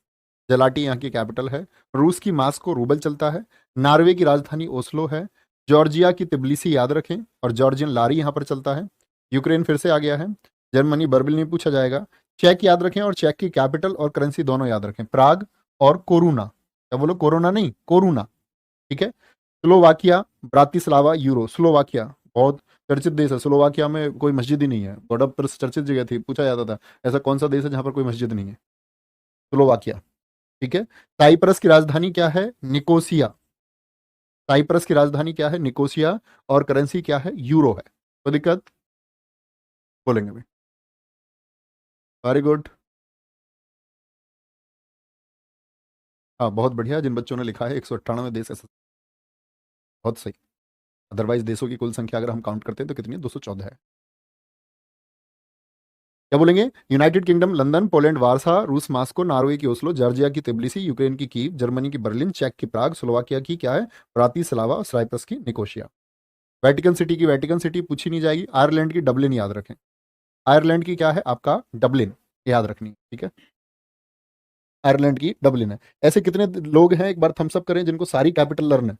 जलाटी यहाँ की कैपिटल है। रूस की मास्को रूबल चलता है। नॉर्वे की राजधानी ओस्लो है। जॉर्जिया की तिब्लिसी याद रखें, और जॉर्जियन लारी यहाँ पर चलता है। यूक्रेन फिर से आ गया है। जर्मनी बर्बिल नहीं पूछा जाएगा। चेक याद रखें, और चेक की कैपिटल और करेंसी दोनों याद रखें, प्राग और कोरूना। क्या बोलो, कोरोना नहीं, कोरूना, ठीक है। Slovakia, Bratislava, euro. स्लोवाकिया बहुत चर्चित देश है। स्लोवाकिया में कोई मस्जिद ही नहीं है, बड़ा पर चर्चित जगह थी, पूछा जाता था ऐसा कौन सा देश है जहां पर कोई मस्जिद नहीं है। स्लोवाकिया, ठीक है। साइप्रस की राजधानी क्या है, निकोसिया। साइप्रस की राजधानी क्या है, निकोसिया। और करेंसी क्या है, यूरो है। कोई दिक्कत, बोलेंगे भाई। वेरी गुड, हाँ बहुत बढ़िया। जिन बच्चों ने लिखा है 198 देश ऐसे, बहुत सही। अदरवाइज देशों की कुल संख्या अगर हम काउंट करते हैं तो कितनी है, 214 है। क्या बोलेंगे, यूनाइटेड किंगडम लंदन, पोलैंड वारसा, रूस मास्को, नॉर्वे की ओस्लो, जॉर्जिया की तिब्लिसी, यूक्रेन की कीव, जर्मनी की बर्लिन, चेक की प्राग, स्लोवाकिया की क्या है, ब्रातिस्लावा, और साइप्रस की निकोशिया। वेटिकन सिटी की वेटिकन सिटी पूछी नहीं जाएगी। आयरलैंड की डबलिन याद रखें। आयरलैंड की क्या है आपका, डबलिन, याद रखनी है, ठीक है। आयरलैंड की डबलिन है। ऐसे कितने लोग हैं, एक बार थम्स अप करें, जिनको सारी कैपिटल लर्न है,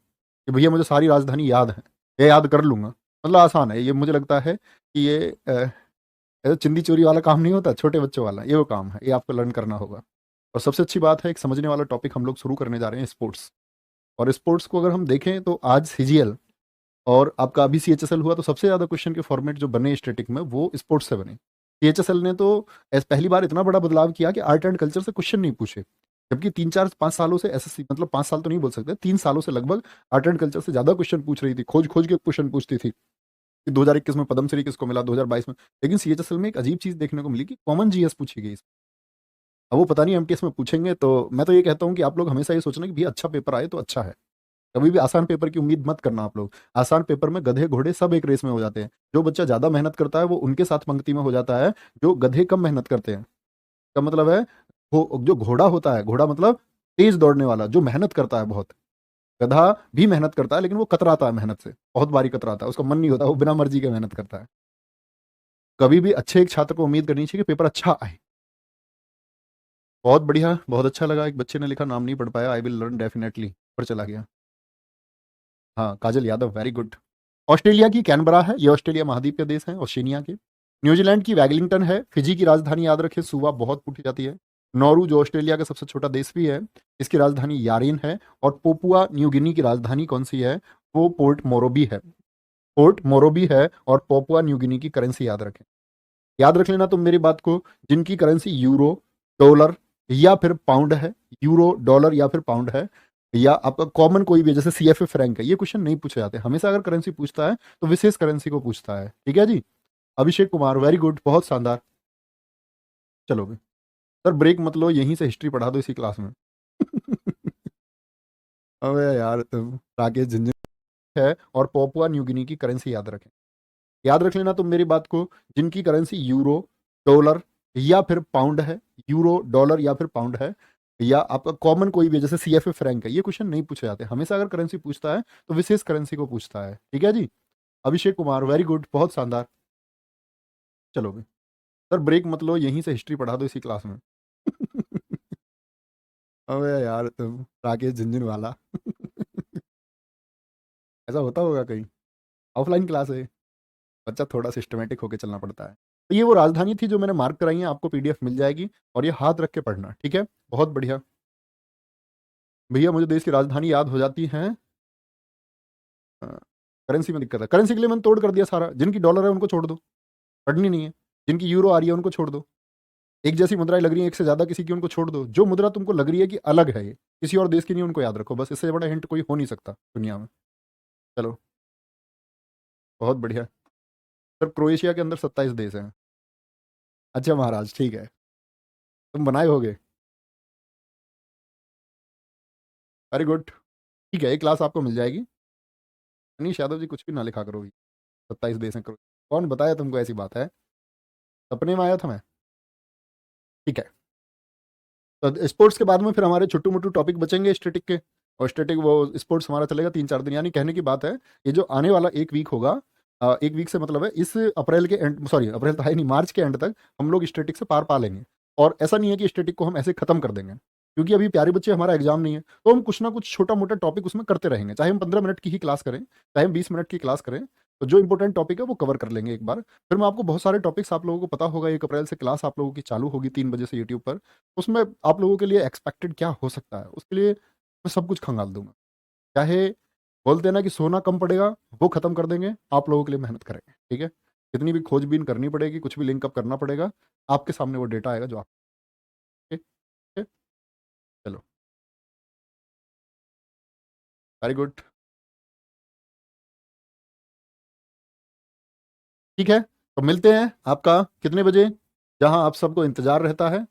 कि भैया मुझे सारी राजधानी याद है, ये याद कर लूंगा। मतलब आसान है ये, मुझे लगता है कि ये ऐसा चिंदी चोरी वाला काम नहीं होता, छोटे बच्चों वाला ये वो काम है, ये आपको लर्न करना होगा। और सबसे अच्छी बात है, एक समझने वाला टॉपिक हम लोग शुरू करने जा रहे हैं, स्पोर्ट्स। और स्पोर्ट्स को अगर हम देखें तो आज सीजीएल और आपका अभी सीएचएसएल हुआ, तो सबसे ज़्यादा क्वेश्चन के फॉर्मेट जो बने स्टैटिक में, वो स्पोर्ट्स से बने। सीएचएसएल ने तो पहली बार इतना बड़ा बदलाव किया कि आर्ट एंड कल्चर से क्वेश्चन नहीं पूछे, जबकि 3 4 5 सालों से एसएससी, मतलब 5 साल तो नहीं बोल सकते, 3 सालों से लगभग आर्ट एंड कल्चर से ज़्यादा क्वेश्चन पूछ रही थी, खोज खोज के क्वेश्चन पूछती थी कि 2021 में पद्मश्री किसको मिला, 2022 में। लेकिन सीएचएसएल में एक अजीब चीज़ देखने को मिली कि कॉमन जीएस पूछी गई। अब वो पता नहीं एमटीएस में पूछेंगे, तो मैं तो ये कहता हूँ कि आप लोग हमेशा ये सोचना कि भैया अच्छा पेपर आए तो अच्छा है। कभी भी आसान पेपर की उम्मीद मत करना आप लोग। आसान पेपर में गधे घोड़े सब एक रेस में हो जाते हैं। जो बच्चा ज्यादा मेहनत करता है वो उनके साथ पंक्ति में हो जाता है, जो गधे कम मेहनत करते हैं। का मतलब है, जो घोड़ा होता है, घोड़ा मतलब तेज दौड़ने वाला, जो मेहनत करता है बहुत। गधा भी मेहनत करता है, लेकिन वो कतराता है मेहनत से, बहुत बारी कतराता है, उसका मन नहीं होता, वो बिना मर्जी के मेहनत करता है। कभी भी अच्छे एक छात्र को उम्मीद करनी चाहिए कि पेपर अच्छा आए। बहुत बढ़िया, बहुत अच्छा लगा। एक बच्चे ने लिखा, नाम नहीं पढ़ पाया, आई विल लर्न डेफिनेटली, पर चला गया। हाँ, काजल यादव, वेरी गुड। ऑस्ट्रेलिया की कैनबरा है, ये ऑस्ट्रेलिया महाद्वीप के देश हैं, ओशिनिया के। न्यूजीलैंड की वैगलिंगटन है। फिजी की राजधानी याद रखें, सुवा बहुत पूछी जाती है। नौरू, जो ऑस्ट्रेलिया का सबसे छोटा देश भी है, इसकी राजधानी यारेन है। और पोपुआ न्यू गिनी की राजधानी कौन सी है, वो पोर्ट मोरोबी है। पोर्ट मोरोबी है। और पोपुआ न्यू गिनी की करेंसी याद रखें। याद रख लेना तुम मेरी बात को, जिनकी करेंसी यूरो, डॉलर या फिर पाउंड है, यूरो, डॉलर या फिर पाउंड है, या आपका कॉमन कोई भी, जैसे सीएफए फ्रैंक है, ये क्वेश्चन नहीं पूछे जाते हमेशा। अगर करेंसी पूछता है तो विशेष करेंसी को पूछता है, ठीक है जी। अभिषेक कुमार, वेरी गुड, बहुत शानदार। चलो भाई, सर ब्रेक मत लो, यहीं से हिस्ट्री पढ़ा दो इसी क्लास में। अबे यार तुम, राकेश झुंझुन है। और पोपुआ न्यू गिनी की करेंसी याद रखें। याद रख लेना तुम मेरी बात को, जिनकी करेंसी यूरो, डॉलर या फिर पाउंड है, यूरो, डॉलर या फिर पाउंड है, या आपका कॉमन कोई भी, जैसे सीएफए फ्रैंक है, ये क्वेश्चन नहीं पूछे जाते हमेशा। अगर करेंसी पूछता है तो विशेष करेंसी को पूछता है, ठीक है जी। अभिषेक कुमार, वेरी गुड, बहुत शानदार। चलो भाई, सर ब्रेक मत लो, यहीं से हिस्ट्री पढ़ा दो इसी क्लास में। अबे यार तुम, राकेश झुंझुनवाला। ऐसा होता होगा कहीं, ऑफलाइन क्लास है, बच्चा थोड़ा सिस्टमेटिक होकर चलना पड़ता है। तो ये वो राजधानी थी जो मैंने मार्क कराई है, आपको पीडीएफ मिल जाएगी, और ये हाथ रख के पढ़ना, ठीक है। बहुत बढ़िया। भैया मुझे देश की राजधानी याद हो जाती है, करेंसी में दिक्कत है। करेंसी के लिए मैंने तोड़ कर दिया सारा, जिनकी डॉलर है उनको छोड़ दो, पढ़नी नहीं है। जिनकी यूरो आ रही है उनको छोड़ दो। एक जैसी मुद्राएं लग रही हैं एक से ज़्यादा किसी की, उनको छोड़ दो। जो मुद्रा तुमको लग रही है कि अलग है ये, किसी और देश की नहीं, उनको याद रखो बस। इससे बड़ा हिंट कोई हो नहीं सकता दुनिया में। चलो, बहुत बढ़िया। सर क्रोएशिया के अंदर 27 देश हैं। अच्छा महाराज, ठीक है, तुम बनाए होगे। Very good. ठीक है, एक क्लास आपको मिल जाएगी। मनीष यादव जी कुछ भी ना लिखा करो, 27 देश हैं। कौन बताया तुमको ऐसी बात है? सपने में आया था मैं। ठीक है, तो स्पोर्ट्स के बाद में फिर हमारे छोटू मोटू टॉपिक बचेंगे स्टैटिक के। और स्टैटिक वो स्पोर्ट्स हमारा चलेगा 3-4 दिन, यानी कहने की बात है ये जो आने वाला एक वीक होगा, एक वीक से मतलब है इस अप्रैल के एंड, सॉरी अप्रैल तो है नहीं, मार्च के एंड तक हम लोग स्टैटिक से पार पा लेंगे। और ऐसा नहीं है कि स्टैटिक को हम ऐसे खत्म कर देंगे, क्योंकि अभी प्यारे बच्चे हमारा एग्जाम नहीं है, तो हम कुछ ना कुछ छोटा मोटा टॉपिक उसमें करते रहेंगे, चाहे हम 15 मिनट की ही क्लास करें, चाहे हम 20 मिनट की क्लास करें। तो जो इंपॉर्टेंट टॉपिक है वो कवर कर लेंगे एक बार। फिर मैं आपको बहुत सारे टॉपिक्स, आप लोगों को पता होगा 1 अप्रैल से क्लास आप लोगों की चालू होगी 3 बजे से यूट्यूब पर। उसमें आप लोगों के लिए एक्सपेक्टेड क्या हो सकता है, उसके लिए मैं सब कुछ खंगाल दूंगा। चाहे बोलते हैं ना कि सोना कम पड़ेगा, वो खत्म कर देंगे, आप लोगों के लिए मेहनत करेंगे। ठीक है, कितनी भी खोजबीन करनी पड़ेगी, कुछ भी लिंकअप करना पड़ेगा, आपके सामने वो डेटा आएगा जो आप। ठीक है, चलो, वेरी गुड। ठीक है, तो मिलते हैं आपका कितने बजे, जहां आप सबको इंतजार रहता है,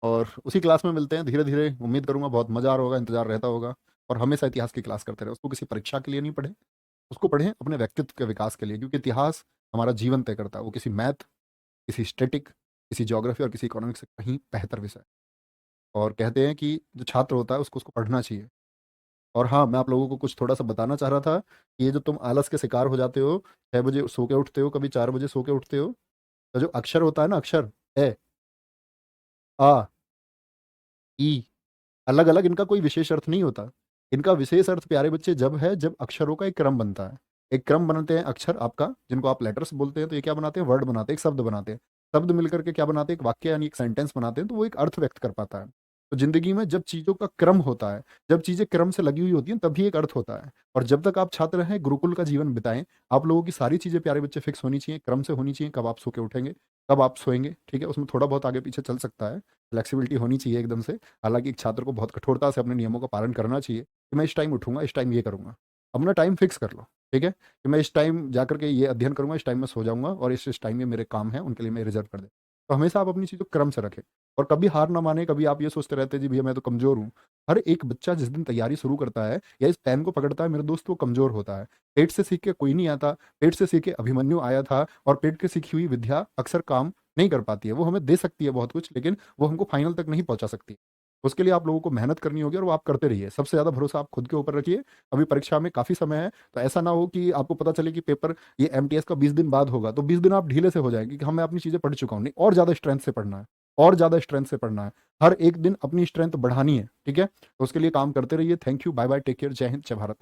और उसी क्लास में मिलते हैं धीरे धीरे। उम्मीद करूंगा बहुत मजा आ रहा होगा, इंतजार रहता होगा। और हमेशा इतिहास की क्लास करते रहे, उसको किसी परीक्षा के लिए नहीं पढ़े, उसको पढ़ें अपने व्यक्तित्व के विकास के लिए, क्योंकि इतिहास हमारा जीवन तय करता है। वो किसी मैथ, किसी स्टैटिक, किसी ज्योग्राफी और किसी इकोनॉमिक्स से कहीं बेहतर विषय है। और कहते हैं कि जो छात्र होता है उसको उसको पढ़ना चाहिए। और हाँ, मैं आप लोगों को कुछ थोड़ा सा बताना चाह रहा था कि ये जो तुम आलस के शिकार हो जाते हो, 6 बजे सो के उठते हो, कभी 4 बजे सो के उठते हो, तो जो अक्षर होता है ना, अक्षर ए, आ, ई, अलग अलग, इनका कोई विशेष अर्थ नहीं होता। इनका विशेष अर्थ प्यारे बच्चे जब है, जब अक्षरों का एक क्रम बनता है। एक क्रम बनाते हैं अक्षर आपका, जिनको आप लेटर्स बोलते हैं, तो ये क्या बनाते हैं, वर्ड बनाते हैं, एक शब्द बनाते हैं। शब्द मिलकर के क्या बनाते हैं, एक वाक्य यानी एक सेंटेंस बनाते हैं, तो वो एक अर्थ व्यक्त कर पाता है। तो जिंदगी में जब चीज़ों का क्रम होता है, जब चीज़ें क्रम से लगी हुई होती हैं, तभी एक अर्थ होता है। और जब तक आप छात्र हैं, गुरुकुल का जीवन बिताएं, आप लोगों की सारी चीज़ें प्यारे बच्चे फिक्स होनी चाहिए, क्रम से होनी चाहिए। कब आप सो के उठेंगे, कब आप सोएंगे, ठीक है, उसमें थोड़ा बहुत आगे पीछे चल सकता है, फ्लेक्सिबिलिटी होनी चाहिए एकदम से। हालांकि एक छात्र को बहुत कठोरता से अपने नियमों का पालन करना चाहिए कि मैं इस टाइम उठूंगा, इस टाइम ये करूंगा। अपना टाइम फिक्स कर लो, ठीक है, कि मैं इस टाइम जाकर के ये अध्ययन करूंगा, इस टाइम में सो जाऊंगा, और इस टाइम में मेरे काम है, उनके लिए मैं रिजर्व कर दे। तो हमेशा आप अपनी चीज़ों को क्रम से रखें, और कभी हार ना माने। कभी आप ये सोचते रहते जी भैया मैं तो कमज़ोर हूँ। हर एक बच्चा जिस दिन तैयारी शुरू करता है या इस पेन को पकड़ता है मेरे दोस्त, वो कमज़ोर होता है। पेट से सीख के कोई नहीं आता। पेट से सीख के अभिमन्यु आया था, और पेट के सीखी हुई विद्या अक्सर काम नहीं कर पाती है। वो हमें दे सकती है बहुत कुछ, लेकिन वो हमको फाइनल तक नहीं पहुंचा सकती। उसके लिए आप लोगों को मेहनत करनी होगी, और वो आप करते रहिए। सबसे ज़्यादा भरोसा आप खुद के ऊपर रखिए। अभी परीक्षा में काफ़ी समय है, तो ऐसा ना हो कि आपको पता चले कि पेपर ये एमटीएस का 20 दिन बाद होगा, तो 20 दिन आप ढीले से हो जाएंगे कि हम मैं अपनी चीज़ें पढ़ चुका हूँ। नहीं, और ज़्यादा स्ट्रेंथ से पढ़ना है, और ज़्यादा स्ट्रेंथ से पढ़ना है। हर एक दिन अपनी स्ट्रेंथ बढ़ानी है, ठीक है, तो उसके लिए काम करते रहिए। Thank you, bye bye, take care, जय हिंद, जय भारत।